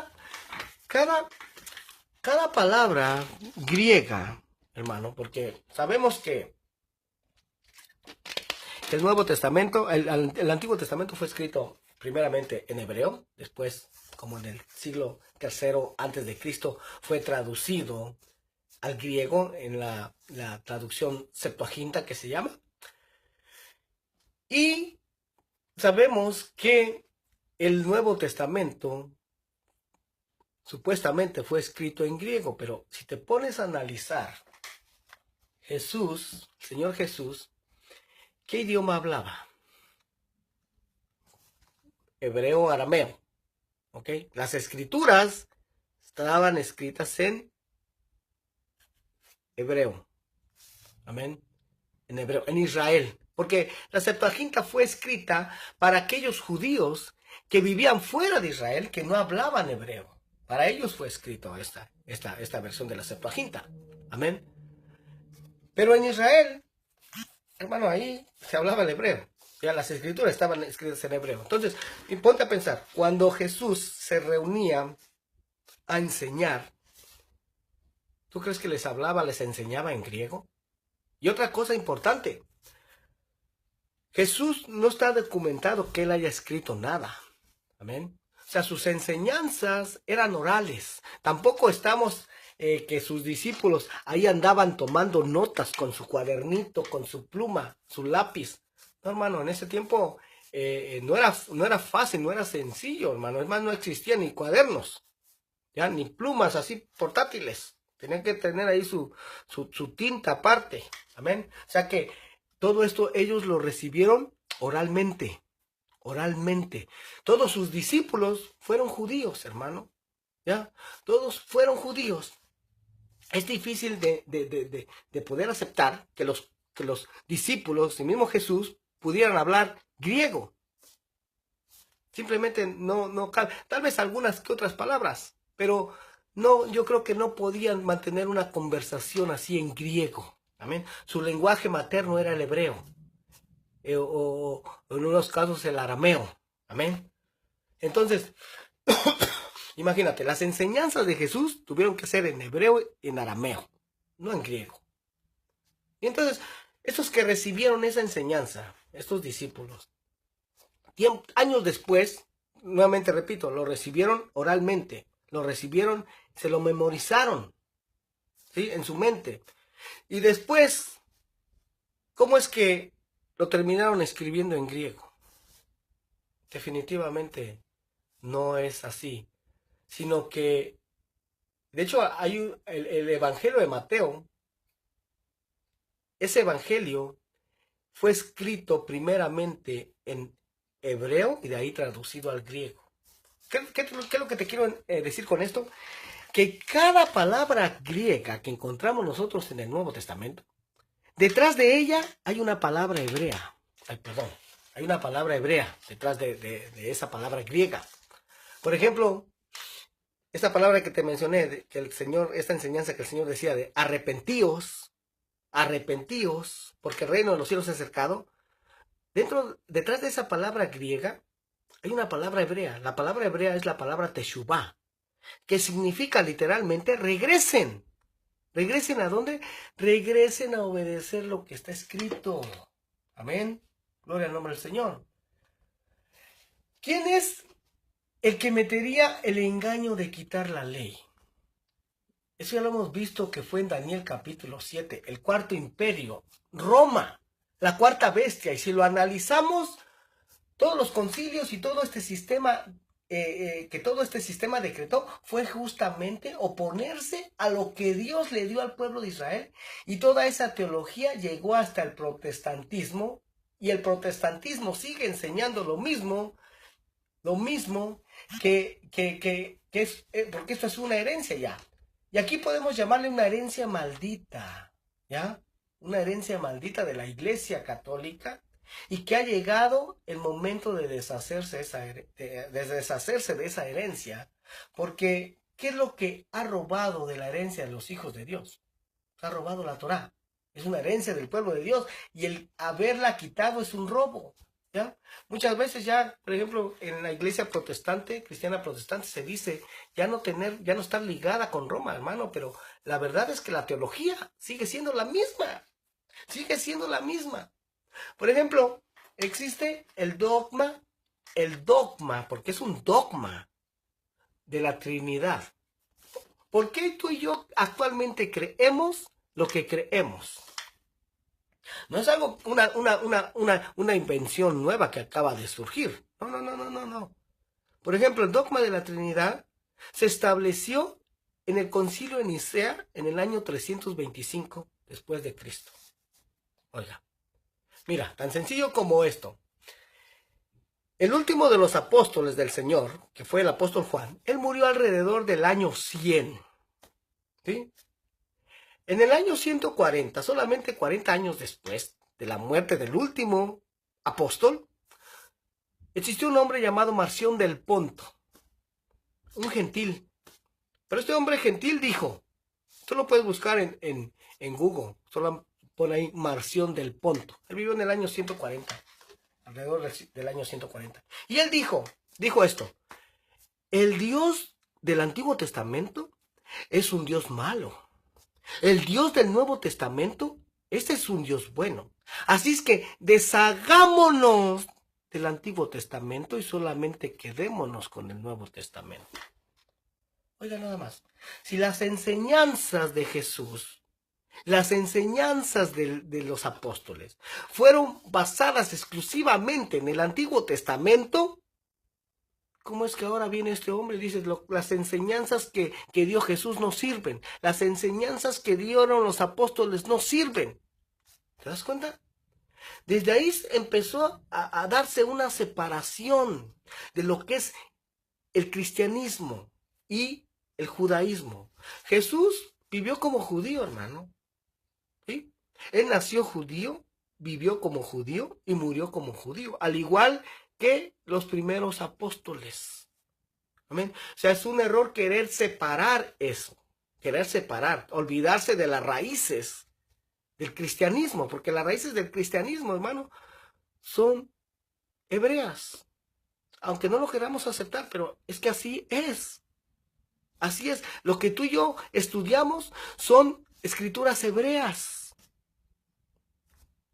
palabra griega, hermano, porque sabemos que el Nuevo Testamento, el Antiguo Testamento fue escrito primeramente en hebreo, después, como en el siglo III antes de Cristo, fue traducido al griego en la traducción Septuaginta que se llama. Y sabemos que el Nuevo Testamento supuestamente fue escrito en griego, pero si te pones a analizar, Jesús, el Señor Jesús, ¿qué idioma hablaba? Hebreo, arameo. ¿Ok? Las escrituras estaban escritas en hebreo. Amén. En hebreo, en Israel. Porque la Septuaginta fue escrita para aquellos judíos que vivían fuera de Israel, que no hablaban hebreo. Para ellos fue escrito esta versión de la Septuaginta. Amén. Pero en Israel, hermano, ahí se hablaba el hebreo. Ya las escrituras estaban escritas en hebreo. Entonces, y ponte a pensar, cuando Jesús se reunía a enseñar, ¿Tú crees que les hablaba, les enseñaba en griego? Y otra cosa importante, Jesús no está documentado que él haya escrito nada. Amén. O sea, sus enseñanzas eran orales. Tampoco estamos que sus discípulos ahí andaban tomando notas con su cuadernito, con su pluma, su lápiz. No, hermano, en ese tiempo no era fácil, no era sencillo, hermano. Es más, no existían ni cuadernos, ya, ni plumas así portátiles. Tenían que tener ahí su tinta aparte. Amén. O sea que todo esto ellos lo recibieron oralmente. Oralmente. Todos sus discípulos fueron judíos, hermano. ¿Ya? Todos fueron judíos. Es difícil de poder aceptar que los discípulos, y mismo Jesús, pudieran hablar griego. Simplemente no tal vez algunas que otras palabras, pero no, yo creo que no podían mantener una conversación así en griego. Amén. Su lenguaje materno era el hebreo. O en unos casos el arameo. Amén. Entonces, imagínate, las enseñanzas de Jesús tuvieron que ser en hebreo y en arameo, no en griego. Y entonces, estos que recibieron esa enseñanza, estos discípulos, años después, nuevamente repito, lo recibieron oralmente, lo recibieron, se lo memorizaron, ¿sí? En su mente. Y después, ¿cómo es que lo terminaron escribiendo en griego? Definitivamente no es así, sino que, de hecho, hay el Evangelio de Mateo. Ese Evangelio fue escrito primeramente en hebreo y de ahí traducido al griego. ¿Qué es lo que te quiero decir con esto? Que cada palabra griega que encontramos nosotros en el Nuevo Testamento, detrás de ella hay una palabra hebrea. Hay una palabra hebrea detrás de esa palabra griega. Por ejemplo, esta palabra que te mencioné, que el Señor, esta enseñanza que el Señor decía de arrepentíos, porque el reino de los cielos se ha acercado. Detrás de esa palabra griega hay una palabra hebrea. La palabra hebrea es la palabra teshuvah, que significa literalmente regresen. ¿Regresen a dónde? Regresen a obedecer lo que está escrito. Amén. Gloria al nombre del Señor. ¿Quién es el que metería el engaño de quitar la ley? Eso ya lo hemos visto que fue en Daniel capítulo 7, el cuarto imperio, Roma, la cuarta bestia. Y si lo analizamos, todos los concilios y todo este sistema, que todo este sistema decretó, fue justamente oponerse a lo que Dios le dio al pueblo de Israel. Y toda esa teología llegó hasta el protestantismo, y el protestantismo sigue enseñando lo mismo que es, porque esto es una herencia ya. Y aquí podemos llamarle una herencia maldita, ¿ya? Una herencia maldita de la Iglesia Católica, y que ha llegado el momento de deshacerse de esa herencia, porque ¿qué es lo que ha robado de la herencia de los hijos de Dios? Ha robado la Torá. Es una herencia del pueblo de Dios, y el haberla quitado es un robo. ¿Ya? Muchas veces ya, por ejemplo, en la iglesia protestante, cristiana protestante, se dice ya no estar ligada con Roma, hermano, pero la verdad es que la teología sigue siendo la misma. Sigue siendo la misma. Por ejemplo, existe el dogma, porque es un dogma de la Trinidad. ¿Por qué tú y yo actualmente creemos lo que creemos? No es algo, una invención nueva que acaba de surgir. No. Por ejemplo, el dogma de la Trinidad se estableció en el Concilio de Nicea en el año 325 después de Cristo. Oiga, mira, tan sencillo como esto. El último de los apóstoles del Señor, que fue el apóstol Juan, él murió alrededor del año 100. ¿Sí? En el año 140, solamente 40 años después de la muerte del último apóstol, existió un hombre llamado Marción del Ponto, un gentil. Pero este hombre gentil dijo, tú lo puedes buscar en Google, solo pon ahí Marción del Ponto. Él vivió en el año 140, alrededor del año 140. Y él dijo esto: el Dios del Antiguo Testamento es un Dios malo. El Dios del Nuevo Testamento, este es un Dios bueno. Así es que deshagámonos del Antiguo Testamento y solamente quedémonos con el Nuevo Testamento. Oiga nada más, si las enseñanzas de Jesús, las enseñanzas de los apóstoles fueron basadas exclusivamente en el Antiguo Testamento, ¿cómo es que ahora viene este hombre y dice, las enseñanzas que dio Jesús no sirven? Las enseñanzas que dieron los apóstoles no sirven. ¿Te das cuenta? Desde ahí empezó a darse una separación de lo que es el cristianismo y el judaísmo. Jesús vivió como judío, hermano. ¿Sí? Él nació judío, vivió como judío y murió como judío, al igual que los primeros apóstoles. Amén. O sea, es un error querer separar eso, querer separar, olvidarse de las raíces del cristianismo, porque las raíces del cristianismo, hermano, son hebreas. Aunque no lo queramos aceptar, pero es que así es. Así es. Lo que tú y yo estudiamos son escrituras hebreas.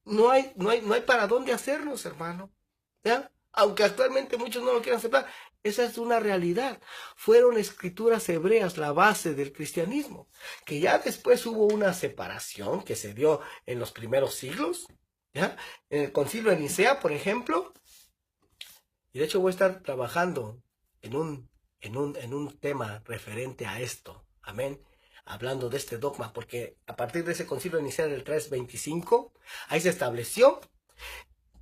No hay para dónde hacernos, hermano. ¿Ya? Aunque actualmente muchos no lo quieran aceptar, esa es una realidad. Fueron escrituras hebreas la base del cristianismo, que ya después hubo una separación que se dio en los primeros siglos, ¿ya? En el Concilio de Nicea, por ejemplo, y de hecho voy a estar trabajando en un tema referente a esto, amén, hablando de este dogma, porque a partir de ese Concilio de Nicea del 325, ahí se estableció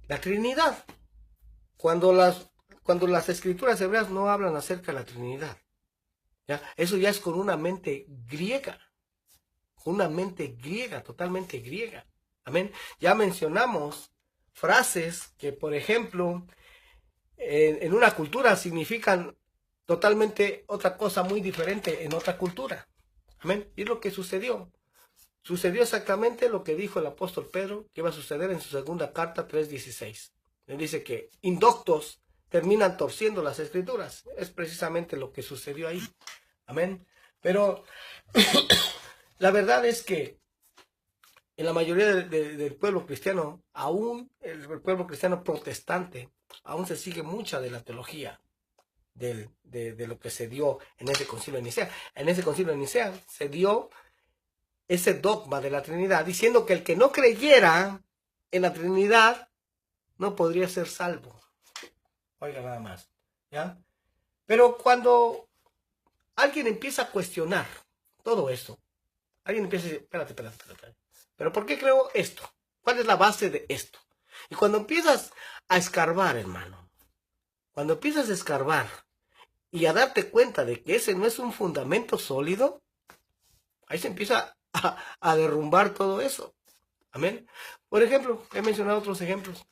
la Trinidad. Cuando las escrituras hebreas no hablan acerca de la Trinidad, ¿ya? Eso ya es con una mente griega, totalmente griega. Amén. Ya mencionamos frases que, por ejemplo, en una cultura significan totalmente otra cosa muy diferente en otra cultura. Amén. Y es lo que sucedió. Sucedió exactamente lo que dijo el apóstol Pedro que iba a suceder en su segunda carta 3:16. Él dice que indoctos terminan torciendo las escrituras. Es precisamente lo que sucedió ahí. Amén. Pero la verdad es que en la mayoría del pueblo cristiano, aún el pueblo cristiano protestante, aún se sigue mucha de la teología de lo que se dio en ese concilio de Nicea. En ese concilio de Nicea se dio ese dogma de la Trinidad, diciendo que el que no creyera en la Trinidad no podría ser salvo. Oiga, nada más, ¿ya? Pero cuando alguien empieza a cuestionar todo esto, alguien empieza a decir, espérate. ¿Pero por qué creo esto? ¿Cuál es la base de esto? Y cuando empiezas a escarbar, hermano, cuando empiezas a escarbar y a darte cuenta de que ese no es un fundamento sólido, ahí se empieza a derrumbar todo eso. Amén. Por ejemplo, he mencionado otros ejemplos.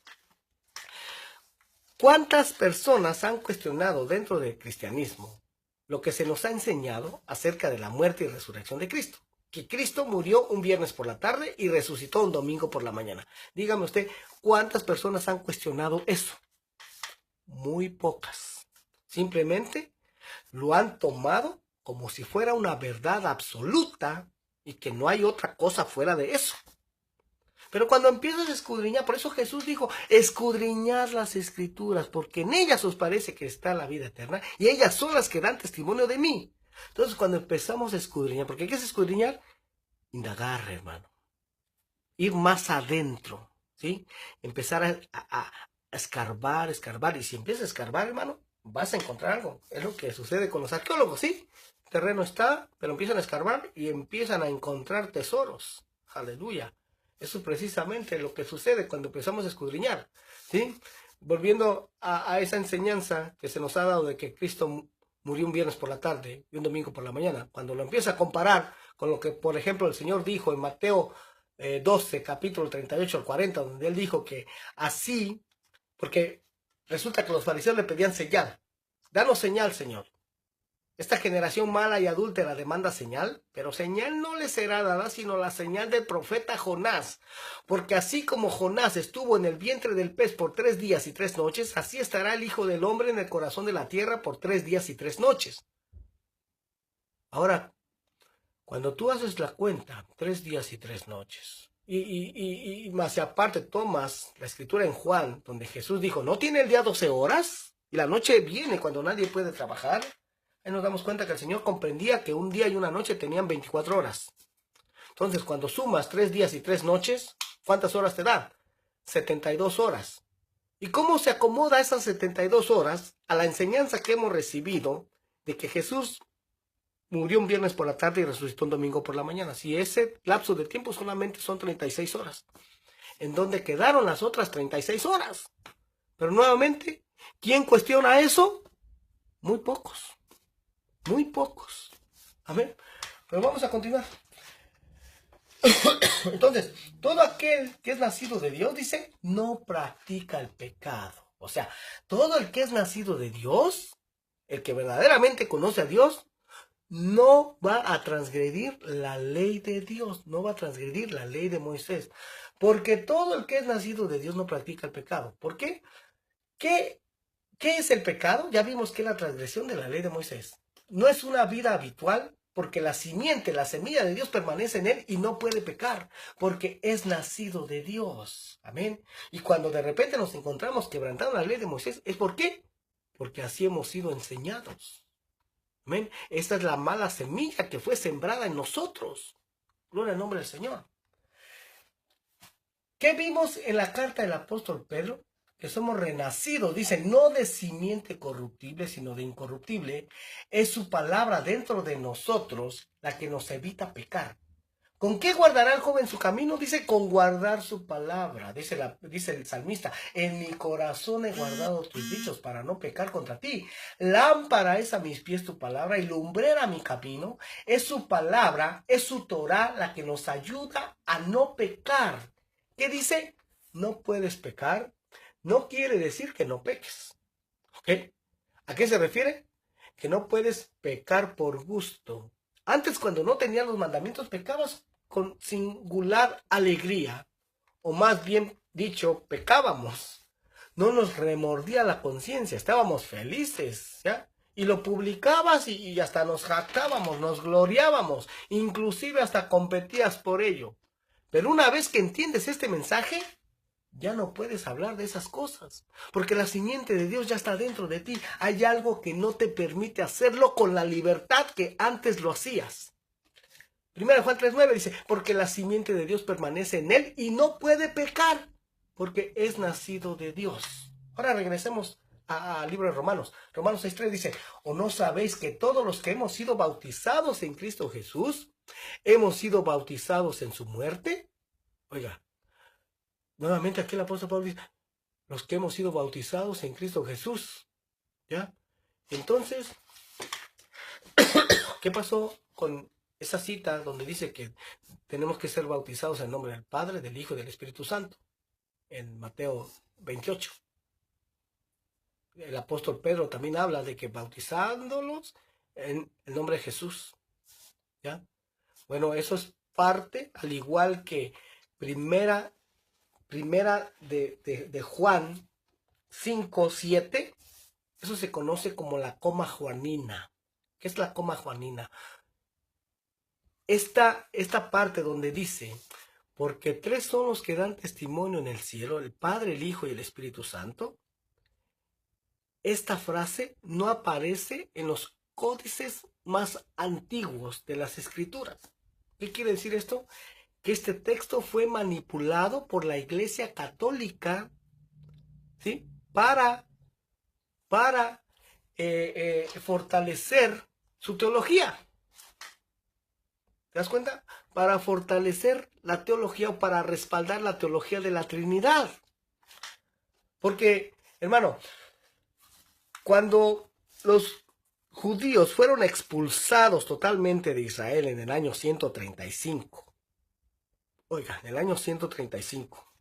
¿Cuántas personas han cuestionado dentro del cristianismo lo que se nos ha enseñado acerca de la muerte y resurrección de Cristo? Que Cristo murió un viernes por la tarde y resucitó un domingo por la mañana. Dígame usted, ¿cuántas personas han cuestionado eso? Muy pocas. Simplemente lo han tomado como si fuera una verdad absoluta y que no hay otra cosa fuera de eso. Pero cuando empiezas a escudriñar, por eso Jesús dijo, escudriñad las escrituras, porque en ellas os parece que está la vida eterna, y ellas son las que dan testimonio de mí. Entonces cuando empezamos a escudriñar, porque ¿qué es escudriñar? Indagar, hermano. Ir más adentro, ¿sí? Empezar a escarbar, y si empiezas a escarbar, hermano, vas a encontrar algo. Es lo que sucede con los arqueólogos, ¿sí? El terreno está, pero empiezan a escarbar y empiezan a encontrar tesoros. Aleluya. Eso es precisamente lo que sucede cuando empezamos a escudriñar, ¿sí? Volviendo a esa enseñanza que se nos ha dado de que Cristo murió un viernes por la tarde y un domingo por la mañana, cuando lo empieza a comparar con lo que, por ejemplo, el Señor dijo en Mateo 12, capítulo 38 al 40, donde Él dijo que así, porque resulta que los fariseos le pedían señal. Danos señal, Señor. Esta generación mala y adúltera demanda señal, pero señal no le será dada sino la señal del profeta Jonás. Porque así como Jonás estuvo en el vientre del pez por 3 días y 3 noches, así estará el Hijo del Hombre en el corazón de la tierra por 3 días y 3 noches. Ahora, Cuando tú haces la cuenta, 3 días y 3 noches, y más si aparte tomas la escritura en Juan, donde Jesús dijo, ¿no tiene el día 12 horas? Y la noche viene cuando nadie puede trabajar. Ahí nos damos cuenta que el Señor comprendía que un día y una noche tenían 24 horas. Entonces, cuando sumas 3 días y 3 noches, ¿cuántas horas te da? 72 horas. ¿Y cómo se acomoda esas 72 horas a la enseñanza que hemos recibido de que Jesús murió un viernes por la tarde y resucitó un domingo por la mañana? Si ese lapso de tiempo solamente son 36 horas. ¿En dónde quedaron las otras 36 horas? Pero nuevamente, ¿quién cuestiona eso? Muy pocos. Muy pocos. Amén. Pero vamos a continuar. Entonces, todo aquel que es nacido de Dios, dice, no practica el pecado. O sea, todo el que es nacido de Dios, el que verdaderamente conoce a Dios, no va a transgredir la ley de Dios, no va a transgredir la ley de Moisés. Porque todo el que es nacido de Dios no practica el pecado. ¿Por qué? ¿Qué es el pecado? Ya vimos que es la transgresión de la ley de Moisés. No es una vida habitual, porque la simiente, la semilla de Dios permanece en él y no puede pecar, porque es nacido de Dios. Amén. Y cuando de repente nos encontramos quebrantando la ley de Moisés, ¿es por qué? Porque así hemos sido enseñados. Amén. Esta es la mala semilla que fue sembrada en nosotros. Gloria al nombre del Señor. ¿Qué vimos en la carta del apóstol Pedro? Que somos renacidos, dice, no de simiente corruptible, sino de incorruptible. Es su palabra dentro de nosotros la que nos evita pecar. ¿Con qué guardará el joven su camino? Dice, con guardar su palabra. Dice el salmista, en mi corazón he guardado tus dichos para no pecar contra ti. Lámpara es a mis pies tu palabra y lumbrera mi camino. Es su palabra, es su Torah la que nos ayuda a no pecar. ¿Qué dice? No puedes pecar. No quiere decir que no peques. ¿Ok? ¿A qué se refiere? Que no puedes pecar por gusto. Antes, cuando no tenías los mandamientos, pecabas con singular alegría. O más bien dicho, pecábamos. No nos remordía la conciencia, estábamos felices, ¿ya? Y lo publicabas y hasta nos jactábamos, nos gloriábamos. Inclusive hasta competías por ello. Pero una vez que entiendes este mensaje, ya no puedes hablar de esas cosas, porque la simiente de Dios ya está dentro de ti. Hay algo que no te permite hacerlo con la libertad que antes lo hacías. 1 Juan 3:9 dice, porque la simiente de Dios permanece en él y no puede pecar, porque es nacido de Dios. Ahora regresemos al libro de Romanos. Romanos 6:3 dice, ¿o no sabéis que todos los que hemos sido bautizados en Cristo Jesús, hemos sido bautizados en su muerte? Oiga, nuevamente aquí el apóstol Pablo dice, los que hemos sido bautizados en Cristo Jesús. ¿Ya? Entonces, ¿qué pasó con esa cita donde dice que tenemos que ser bautizados en nombre del Padre, del Hijo y del Espíritu Santo? En Mateo 28. El apóstol Pedro también habla de que bautizándolos en el nombre de Jesús. ¿Ya? Bueno, eso es parte, al igual que primera de Juan 5:7, eso se conoce como la coma juanina. ¿Qué es la coma juanina? Esta parte donde dice, porque 3 son los que dan testimonio en el cielo, el Padre, el Hijo y el Espíritu Santo. Esta frase no aparece en los códices más antiguos de las Escrituras. ¿Qué quiere decir esto? Que este texto fue manipulado por la Iglesia Católica, ¿sí? para fortalecer su teología. ¿Te das cuenta? Para fortalecer la teología o para respaldar la teología de la Trinidad. Porque, hermano, cuando los judíos fueron expulsados totalmente de Israel en el año 135, oiga, en el año 135,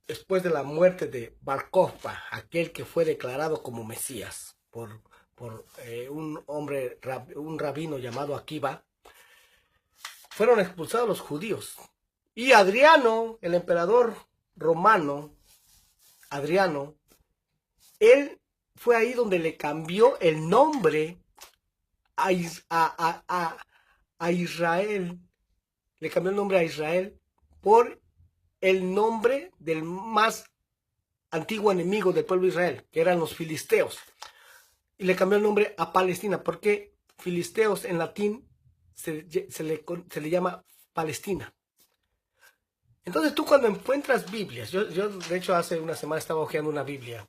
después de la muerte de Bar Kokhba, aquel que fue declarado como Mesías por un rabino llamado Akiva, fueron expulsados los judíos. Y Adriano, el emperador romano, Adriano, él fue ahí donde le cambió el nombre a a Israel, le cambió el nombre a Israel por el nombre del más antiguo enemigo del pueblo de Israel, que eran los filisteos. Y le cambió el nombre a Palestina, porque filisteos en latín se le llama Palestina. Entonces tú cuando encuentras Biblias, yo de hecho hace una semana estaba hojeando una Biblia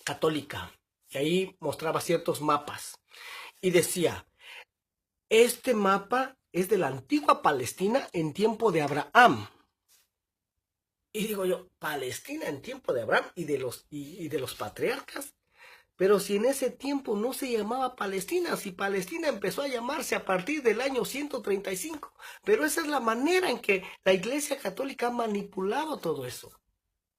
católica y ahí mostraba ciertos mapas y decía, este mapa es de la antigua Palestina en tiempo de Abraham. Y digo yo, Palestina en tiempo de Abraham y de los patriarcas. Pero si en ese tiempo no se llamaba Palestina, si Palestina empezó a llamarse a partir del año 135. Pero esa es la manera en que la Iglesia Católica ha manipulado todo eso.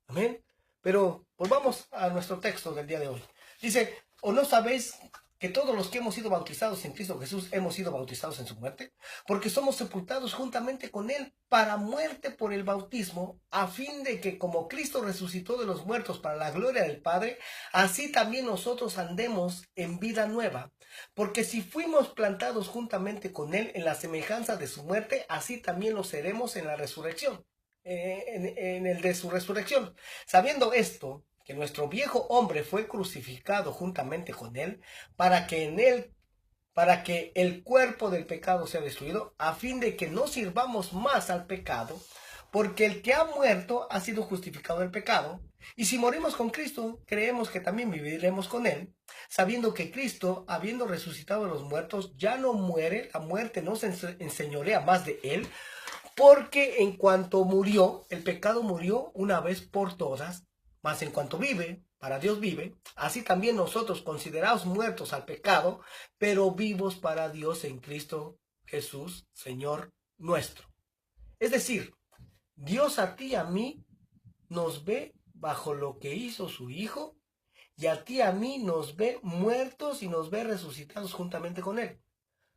Amén. Pero volvamos a nuestro texto del día de hoy. Dice, ¿o no sabéis que todos los que hemos sido bautizados en Cristo Jesús hemos sido bautizados en su muerte? Porque somos sepultados juntamente con Él para muerte por el bautismo, a fin de que como Cristo resucitó de los muertos para la gloria del Padre, así también nosotros andemos en vida nueva. Porque si fuimos plantados juntamente con Él en la semejanza de su muerte, así también lo seremos en la resurrección. En el de su resurrección. Sabiendo esto, que nuestro viejo hombre fue crucificado juntamente con él, para que el cuerpo del pecado sea destruido, a fin de que no sirvamos más al pecado, porque el que ha muerto ha sido justificado del pecado. Y si morimos con Cristo, creemos que también viviremos con él, sabiendo que Cristo, habiendo resucitado de los muertos, ya no muere, la muerte no se enseñorea más de él, porque en cuanto murió, el pecado murió una vez por todas, mas en cuanto vive, para Dios vive, así también nosotros considerados muertos al pecado, pero vivos para Dios en Cristo Jesús, Señor nuestro. Es decir, Dios a ti y a mí nos ve bajo lo que hizo su Hijo, y a ti y a mí nos ve muertos y nos ve resucitados juntamente con Él.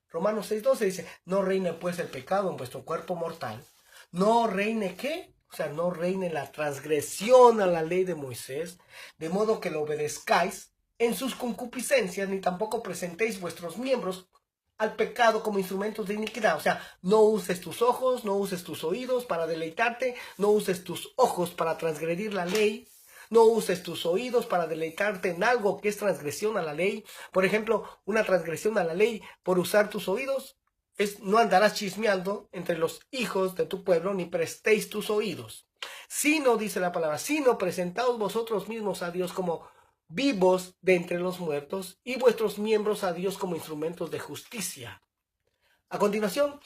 Romanos 6:12 dice, no reine pues el pecado en vuestro cuerpo mortal. No reine ¿qué? O sea, no reine la transgresión a la ley de Moisés, de modo que lo obedezcáis en sus concupiscencias, ni tampoco presentéis vuestros miembros al pecado como instrumentos de iniquidad. O sea, no uses tus ojos, no uses tus oídos para deleitarte, no uses tus ojos para transgredir la ley. No uses tus oídos para deleitarte en algo que es transgresión a la ley. Por ejemplo, una transgresión a la ley por usar tus oídos es no andarás chismeando entre los hijos de tu pueblo, ni prestéis tus oídos. Sino, dice la palabra, sino presentaos vosotros mismos a Dios como vivos de entre los muertos y vuestros miembros a Dios como instrumentos de justicia. A continuación,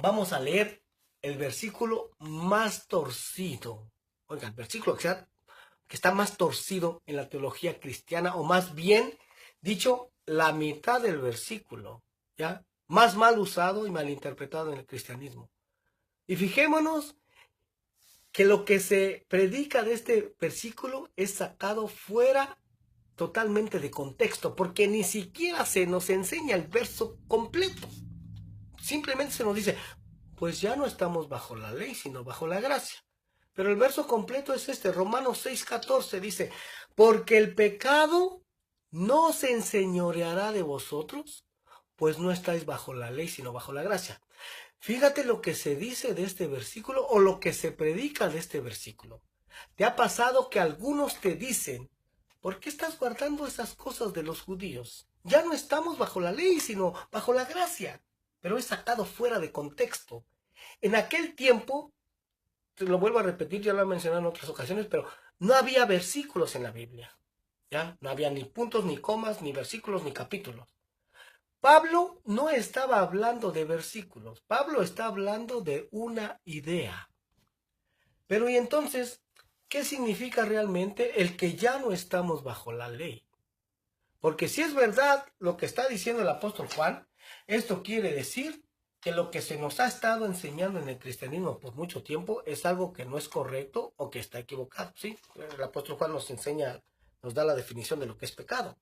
vamos a leer el versículo más torcido. Oiga, el versículo que está más torcido en la teología cristiana, o más bien dicho, la mitad del versículo, ¿ya? Más mal usado y mal interpretado en el cristianismo. Y fijémonos que lo que se predica de este versículo es sacado fuera totalmente de contexto, porque ni siquiera se nos enseña el verso completo. Simplemente se nos dice, pues ya no estamos bajo la ley, sino bajo la gracia. Pero el verso completo es este, Romanos 6:14 dice, porque el pecado no se enseñoreará de vosotros, pues no estáis bajo la ley, sino bajo la gracia. Fíjate lo que se dice de este versículo o lo que se predica de este versículo. ¿Te ha pasado que algunos te dicen, ¿por qué estás guardando esas cosas de los judíos? Ya no estamos bajo la ley, sino bajo la gracia. Pero es sacado fuera de contexto. En aquel tiempo, lo vuelvo a repetir, ya lo he mencionado en otras ocasiones, pero no había versículos en la Biblia. ¿Ya? No había ni puntos, ni comas, ni versículos, ni capítulos. Pablo no estaba hablando de versículos. Pablo está hablando de una idea. Pero ¿y entonces qué significa realmente el que ya no estamos bajo la ley? Porque si es verdad lo que está diciendo el apóstol Juan, esto quiere decir que lo que se nos ha estado enseñando en el cristianismo por mucho tiempo es algo que no es correcto o que está equivocado. ¿Sí? El apóstol Juan nos enseña, nos da la definición de lo que es pecado,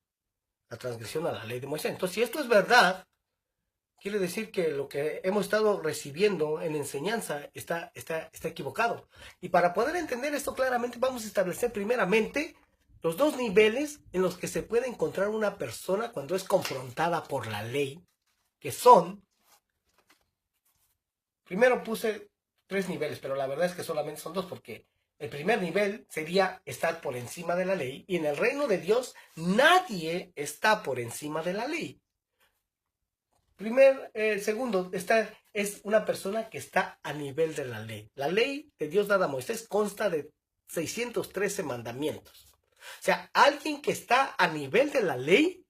la transgresión a la ley de Moisés. Entonces, si esto es verdad, quiere decir que lo que hemos estado recibiendo en enseñanza está equivocado. Y para poder entender esto claramente, vamos a establecer primeramente los dos niveles en los que se puede encontrar una persona cuando es confrontada por la ley, que son primero puse 3 niveles, pero la verdad es que solamente son 2, porque el primer nivel sería estar por encima de la ley, y en el reino de Dios nadie está por encima de la ley. Segundo, es una persona que está a nivel de la ley. La ley de Dios dada a Moisés consta de 613 mandamientos. O sea, alguien que está a nivel de la ley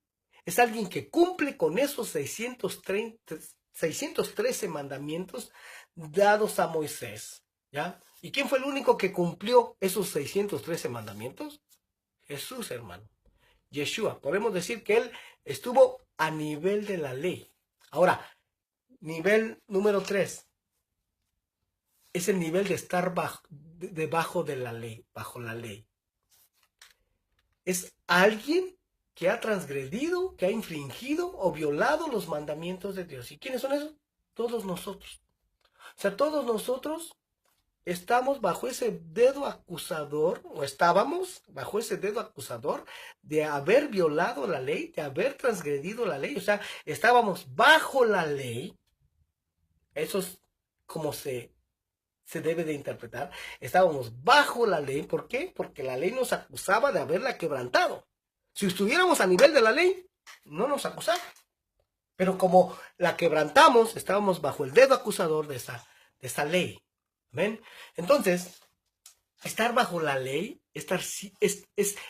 es alguien que cumple con esos 613 mandamientos dados a Moisés. ¿Ya? ¿Y quién fue el único que cumplió esos 613 mandamientos? Jesús, hermano. Yeshua. Podemos decir que él estuvo a nivel de la ley. Ahora, nivel número 3 es el nivel de estar debajo de la ley, bajo la ley. Es alguien que ha transgredido, que ha infringido o violado los mandamientos de Dios. ¿Y quiénes son esos? Todos nosotros. O sea, todos nosotros estamos bajo ese dedo acusador, o estábamos bajo ese dedo acusador de haber violado la ley, de haber transgredido la ley. O sea, estábamos bajo la ley. Eso es como se debe de interpretar. Estábamos bajo la ley. ¿Por qué? Porque la ley nos acusaba de haberla quebrantado. Si estuviéramos a nivel de la ley, no nos acusaba. Pero como la quebrantamos, estábamos bajo el dedo acusador de esa ley. ¿Ven? Entonces, estar bajo la ley es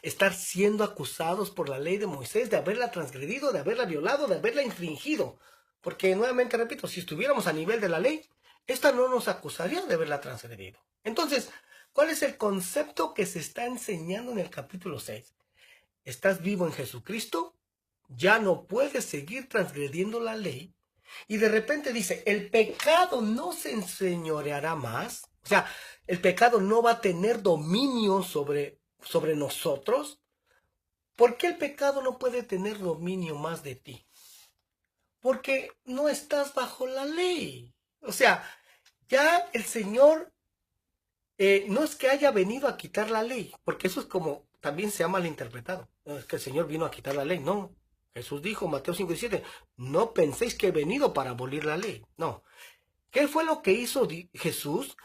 estar siendo acusados por la ley de Moisés de haberla transgredido, de haberla violado, de haberla infringido. Porque, nuevamente repito, si estuviéramos a nivel de la ley, esta no nos acusaría de haberla transgredido. Entonces, ¿cuál es el concepto que se está enseñando en el capítulo 6? Estás vivo en Jesucristo, ya no puedes seguir transgrediendo la ley. Y de repente dice, el pecado no se enseñoreará más. O sea, el pecado no va a tener dominio sobre nosotros. ¿Por qué el pecado no puede tener dominio más de ti? Porque no estás bajo la ley. O sea, ya el Señor no es que haya venido a quitar la ley, porque eso es como también se ha malinterpretado. No es que el Señor vino a quitar la ley, no. Jesús dijo, Mateo 5:17, no penséis que he venido para abolir la ley. No. ¿Qué fue lo que hizo Jesús?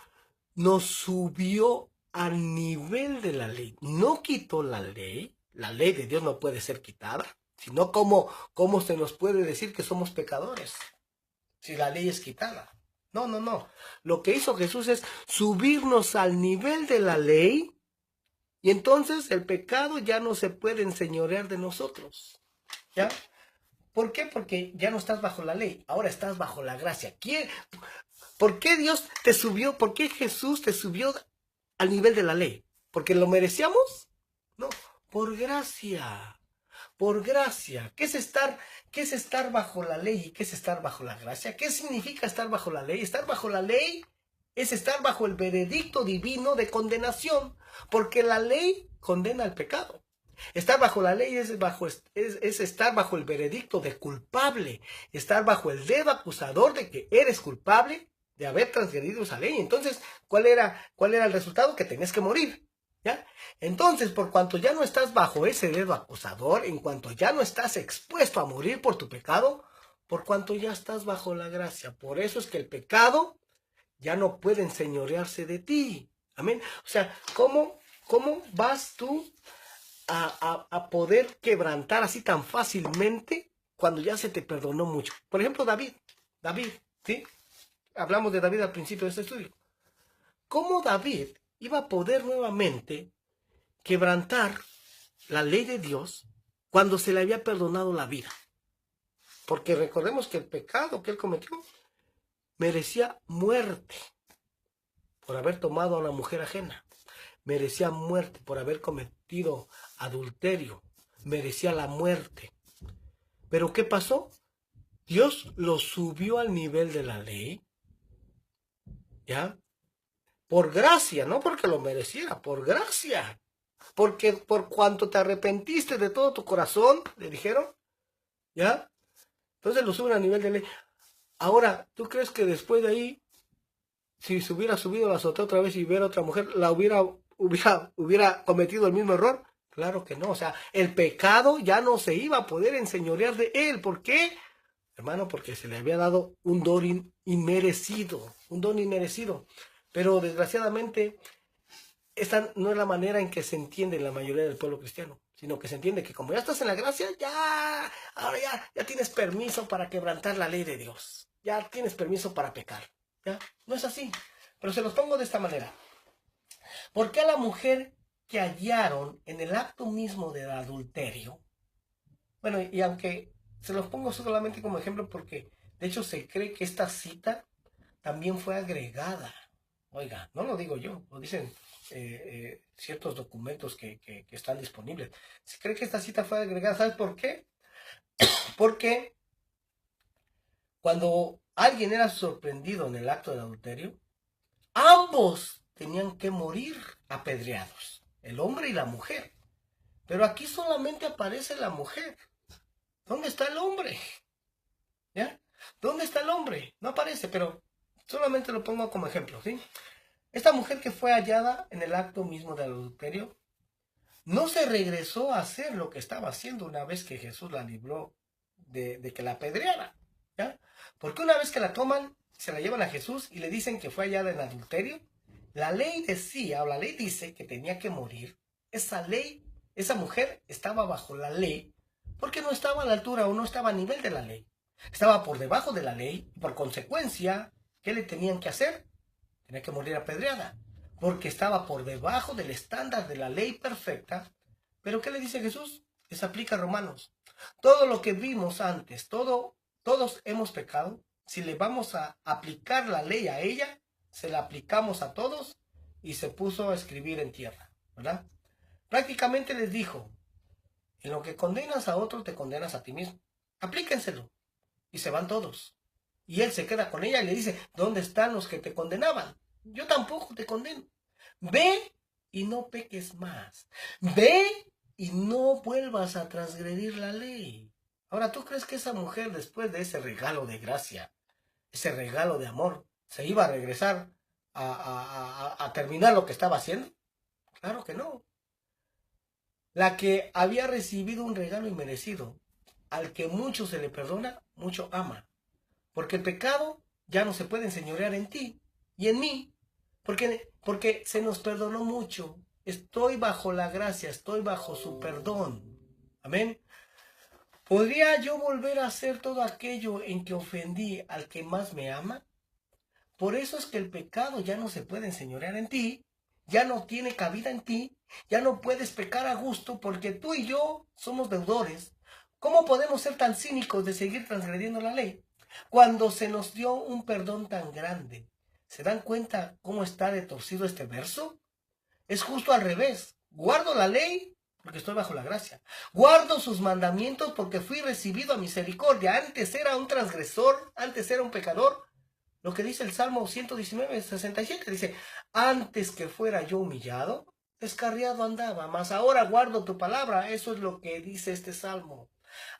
Nos subió al nivel de la ley. No quitó la ley. La ley de Dios no puede ser quitada. Sino cómo se nos puede decir que somos pecadores si la ley es quitada. No, no, no. Lo que hizo Jesús es subirnos al nivel de la ley, y entonces el pecado ya no se puede enseñorear de nosotros. ¿Ya? ¿Por qué? Porque ya no estás bajo la ley, ahora estás bajo la gracia. ¿Por qué Dios te subió? ¿Por qué Jesús te subió al nivel de la ley? ¿Porque lo merecíamos? No, por gracia. Por gracia. ¿Qué es estar bajo la ley y qué es estar bajo la gracia? ¿Qué significa estar bajo la ley? Estar bajo la ley es estar bajo el veredicto divino de condenación, porque la ley condena al pecado. Estar bajo la ley es estar bajo el veredicto de culpable, estar bajo el dedo acusador de que eres culpable de haber transgredido esa ley. Entonces, ¿cuál era el resultado? Que tenías que morir. ¿Ya? Entonces, por cuanto ya no estás bajo ese dedo acusador, en cuanto ya no estás expuesto a morir por tu pecado, por cuanto ya estás bajo la gracia. Por eso es que el pecado ya no puede enseñorearse de ti. Amén. O sea, ¿cómo vas tú a poder quebrantar así tan fácilmente cuando ya se te perdonó mucho? Por ejemplo, David, ¿sí? Hablamos de David al principio de este estudio. ¿Cómo David iba a poder nuevamente quebrantar la ley de Dios cuando se le había perdonado la vida? Porque recordemos que el pecado que él cometió merecía muerte por haber tomado a una mujer ajena. Merecía muerte por haber cometido adulterio. Merecía la muerte. ¿Pero qué pasó? Dios lo subió al nivel de la ley. ¿Ya? Por gracia, no porque lo mereciera, por gracia. Porque por cuanto te arrepentiste de todo tu corazón, le dijeron, ¿ya? Entonces lo suben a nivel de ley. Ahora, ¿tú crees que después de ahí, si se hubiera subido a la azotea otra vez y hubiera otra mujer, la hubiera cometido el mismo error? Claro que no. O sea, el pecado ya no se iba a poder enseñorear de él. ¿Por qué? hermano, porque se le había dado un don inmerecido, un don inmerecido. Pero desgraciadamente, esta no es la manera en que se entiende en la mayoría del pueblo cristiano, sino que se entiende que como ya estás en la gracia, ahora ya tienes permiso para quebrantar la ley de Dios, ya tienes permiso para pecar, ¿ya? No es así, pero se los pongo de esta manera. ¿Por qué a la mujer que hallaron en el acto mismo del adulterio? Bueno, y aunque se los pongo solamente como ejemplo porque de hecho se cree que esta cita también fue agregada. Oiga, no lo digo yo, lo dicen ciertos documentos que están disponibles. Se cree que esta cita fue agregada. ¿Sabes por qué? Porque cuando alguien era sorprendido en el acto del adulterio, ambos tenían que morir apedreados, el hombre y la mujer. Pero aquí solamente aparece la mujer. ¿Dónde está el hombre? ¿Ya? ¿Dónde está el hombre? No aparece, pero solamente lo pongo como ejemplo, ¿sí? Esta mujer que fue hallada en el acto mismo del adulterio, no se regresó a hacer lo que estaba haciendo una vez que Jesús la libró de que la apedreara, ¿ya? Porque una vez que la toman, se la llevan a Jesús y le dicen que fue hallada en adulterio, la ley decía, o la ley dice que tenía que morir. Esa ley, esa mujer estaba bajo la ley, porque no estaba a la altura o no estaba a nivel de la ley. Estaba por debajo de la ley, y por consecuencia, ¿qué le tenían que hacer? Tenía que morir apedreada, porque estaba por debajo del estándar de la ley perfecta. Pero ¿qué le dice Jesús? Les aplica a Romanos. Todo lo que vimos antes, todos hemos pecado. Si le vamos a aplicar la ley a ella, se la aplicamos a todos y se puso a escribir en tierra, ¿verdad? Prácticamente les dijo, en lo que condenas a otros te condenas a ti mismo. Aplíquenselo. Y se van todos. Y él se queda con ella y le dice, ¿dónde están los que te condenaban? Yo tampoco te condeno. Ve y no peques más. Ve y no vuelvas a transgredir la ley. Ahora, ¿tú crees que esa mujer, después de ese regalo de gracia, ese regalo de amor, se iba a regresar a terminar lo que estaba haciendo? Claro que no. La que había recibido un regalo inmerecido, al que mucho se le perdona, mucho ama. Porque el pecado ya no se puede enseñorear en ti y en mí. Porque se nos perdonó mucho. Estoy bajo la gracia, estoy bajo su perdón. Amén. ¿Podría yo volver a hacer todo aquello en que ofendí al que más me ama? Por eso es que el pecado ya no se puede enseñorear en ti, ya no tiene cabida en ti, ya no puedes pecar a gusto porque tú y yo somos deudores. ¿Cómo podemos ser tan cínicos de seguir transgrediendo la ley cuando se nos dio un perdón tan grande? ¿Se dan cuenta cómo está de torcido este verso? Es justo al revés. Guardo la ley porque estoy bajo la gracia. Guardo sus mandamientos porque fui recibido a misericordia. Antes era un transgresor, antes era un pecador. Lo que dice el Salmo 119, 67, dice, antes que fuera yo humillado, descarriado andaba, mas ahora guardo tu palabra. Eso es lo que dice este Salmo.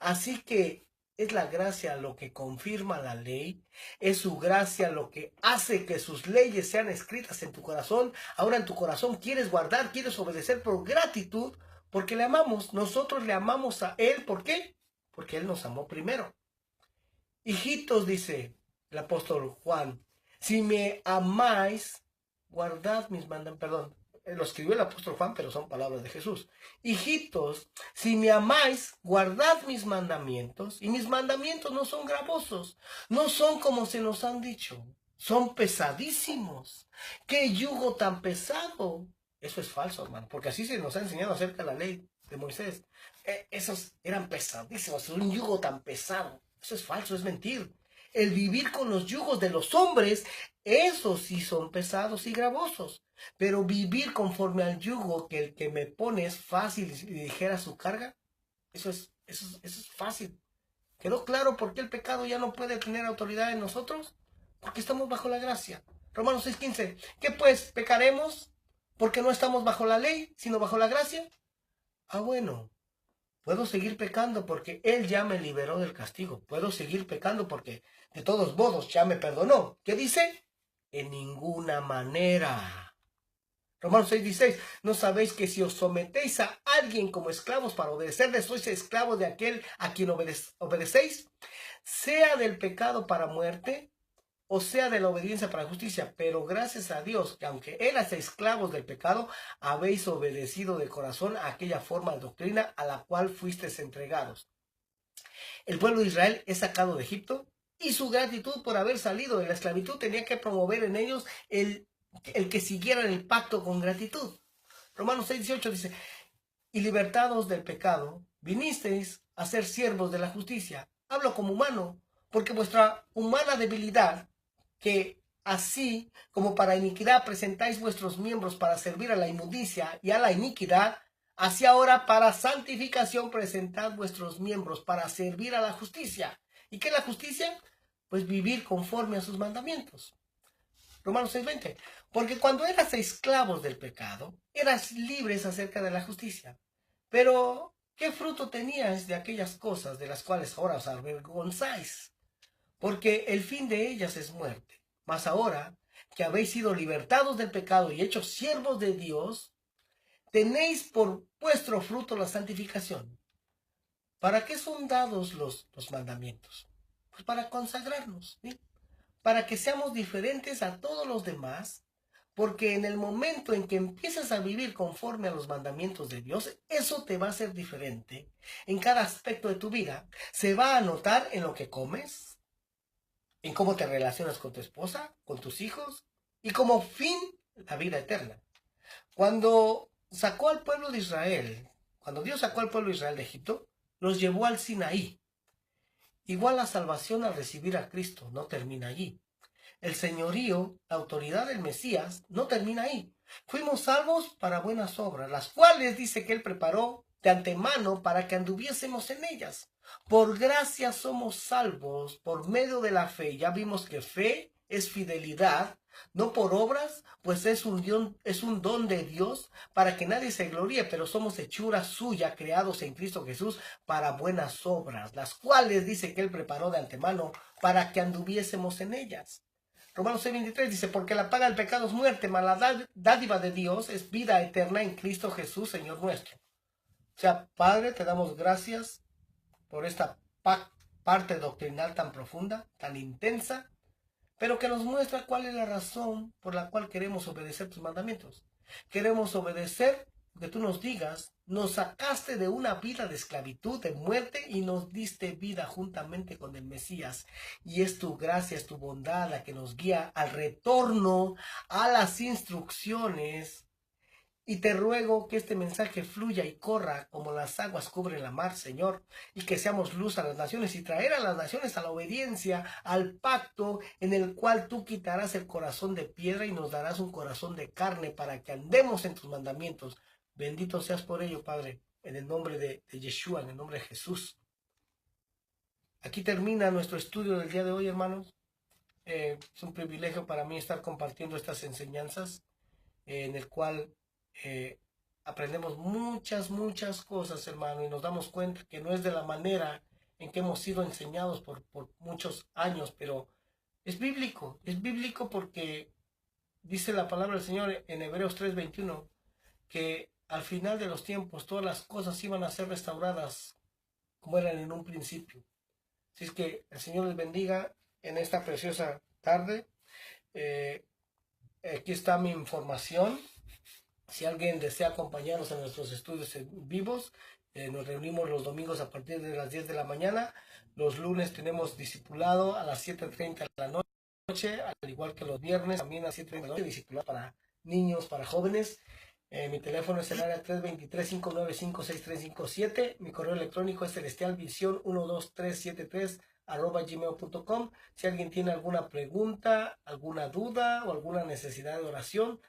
Así que es la gracia lo que confirma la ley, es su gracia lo que hace que sus leyes sean escritas en tu corazón. Ahora en tu corazón quieres guardar, quieres obedecer por gratitud, porque le amamos. Nosotros le amamos a Él, ¿por qué? Porque Él nos amó primero. Hijitos, dice el apóstol Juan, si me amáis, guardad mis mandamientos. Perdón, lo escribió el apóstol Juan, pero son palabras de Jesús. Hijitos, si me amáis, guardad mis mandamientos. Y mis mandamientos no son gravosos, no son como se nos han dicho, son pesadísimos. ¡Qué yugo tan pesado! Eso es falso, hermano, porque así se nos ha enseñado acerca de la ley de Moisés. Esos eran pesadísimos, un yugo tan pesado. Eso es falso, es mentir. El vivir con los yugos de los hombres, esos sí son pesados y gravosos. Pero vivir conforme al yugo que el que me pone es fácil y ligera su carga, eso es fácil. ¿Quedó claro por qué el pecado ya no puede tener autoridad en nosotros? Porque estamos bajo la gracia. Romanos 6:15. ¿Qué pues? ¿Pecaremos porque no estamos bajo la ley, sino bajo la gracia? Ah, bueno. Puedo seguir pecando porque Él ya me liberó del castigo. Puedo seguir pecando porque de todos modos ya me perdonó. ¿Qué dice? En ninguna manera. Romanos 6:16, ¿no sabéis que si os sometéis a alguien como esclavos para obedecerle, sois esclavos de aquel a quien obedecéis? Sea del pecado para muerte, o sea de la obediencia para justicia, pero gracias a Dios que aunque eras esclavos del pecado, habéis obedecido de corazón a aquella forma de doctrina a la cual fuisteis entregados. El pueblo de Israel es sacado de Egipto y su gratitud por haber salido de la esclavitud tenía que promover en ellos el que siguieran el pacto con gratitud. Romanos 6:18 dice, y libertados del pecado, vinisteis a ser siervos de la justicia. Hablo como humano, porque vuestra humana debilidad, que así como para iniquidad presentáis vuestros miembros para servir a la inmundicia y a la iniquidad, así ahora para santificación presentad vuestros miembros para servir a la justicia. ¿Y qué es la justicia? Pues vivir conforme a sus mandamientos. Romanos 6:20. Porque cuando eras esclavos del pecado, eras libres acerca de la justicia. Pero, ¿qué fruto teníais de aquellas cosas de las cuales ahora os avergonzáis? Porque el fin de ellas es muerte. Mas ahora que habéis sido libertados del pecado y hechos siervos de Dios, tenéis por vuestro fruto la santificación. ¿Para qué son dados los mandamientos? Pues para consagrarnos, ¿sí? Para que seamos diferentes a todos los demás, porque en el momento en que empiezas a vivir conforme a los mandamientos de Dios, eso te va a hacer diferente en cada aspecto de tu vida. Se va a notar en lo que comes, en cómo te relacionas con tu esposa, con tus hijos, y como fin, la vida eterna. Cuando sacó al pueblo de Israel, cuando Dios sacó al pueblo de Israel de Egipto, los llevó al Sinaí. Igual la salvación al recibir a Cristo no termina allí. El señorío, la autoridad del Mesías, no termina ahí. Fuimos salvos para buenas obras, las cuales dice que Él preparó de antemano para que anduviésemos en ellas. Por gracia somos salvos por medio de la fe. Ya vimos que fe es fidelidad, no por obras, pues es un don de Dios para que nadie se gloríe, pero somos hechura suya, creados en Cristo Jesús para buenas obras, las cuales dice que Él preparó de antemano para que anduviésemos en ellas. Romanos 6:23 dice, porque la paga del pecado es muerte, mas la dádiva de Dios es vida eterna en Cristo Jesús, Señor nuestro. O sea, Padre, te damos gracias por esta parte doctrinal tan profunda, tan intensa, pero que nos muestra cuál es la razón por la cual queremos obedecer tus mandamientos. Queremos obedecer que tú nos digas, nos sacaste de una vida de esclavitud, de muerte, y nos diste vida juntamente con el Mesías. Y es tu gracia, es tu bondad la que nos guía al retorno a las instrucciones. Y te ruego que este mensaje fluya y corra como las aguas cubren la mar, Señor, y que seamos luz a las naciones y traer a las naciones a la obediencia, al pacto en el cual tú quitarás el corazón de piedra y nos darás un corazón de carne para que andemos en tus mandamientos. Bendito seas por ello, Padre, en el nombre de Yeshua, en el nombre de Jesús. Aquí termina nuestro estudio del día de hoy, hermanos. Es un privilegio para mí estar compartiendo estas enseñanzas, en el cual aprendemos muchas cosas, hermano, y nos damos cuenta que no es de la manera en que hemos sido enseñados por muchos años, pero es bíblico porque dice la palabra del Señor en Hebreos 3:21, que al final de los tiempos todas las cosas iban a ser restauradas como eran en un principio. Así es que el Señor les bendiga en esta preciosa tarde. Aquí está mi información. Si alguien desea acompañarnos en nuestros estudios en vivos, nos reunimos los domingos a partir de las 10 de la mañana. Los lunes tenemos discipulado a las 7:30 de la noche, al igual que los viernes, también a las 7:30 de la noche, discipulado para niños, para jóvenes. Mi teléfono es el área 323-595-6357. Mi correo electrónico es celestialvision12373@gmail.com. Si alguien tiene alguna pregunta, alguna duda o alguna necesidad de oración,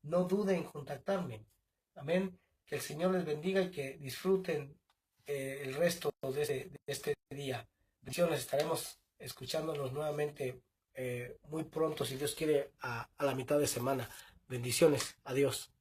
no duden en contactarme. Amén. Que el Señor les bendiga y que disfruten el resto de este día. Bendiciones. Estaremos escuchándonos nuevamente muy pronto, si Dios quiere, a la mitad de semana. Bendiciones. Adiós.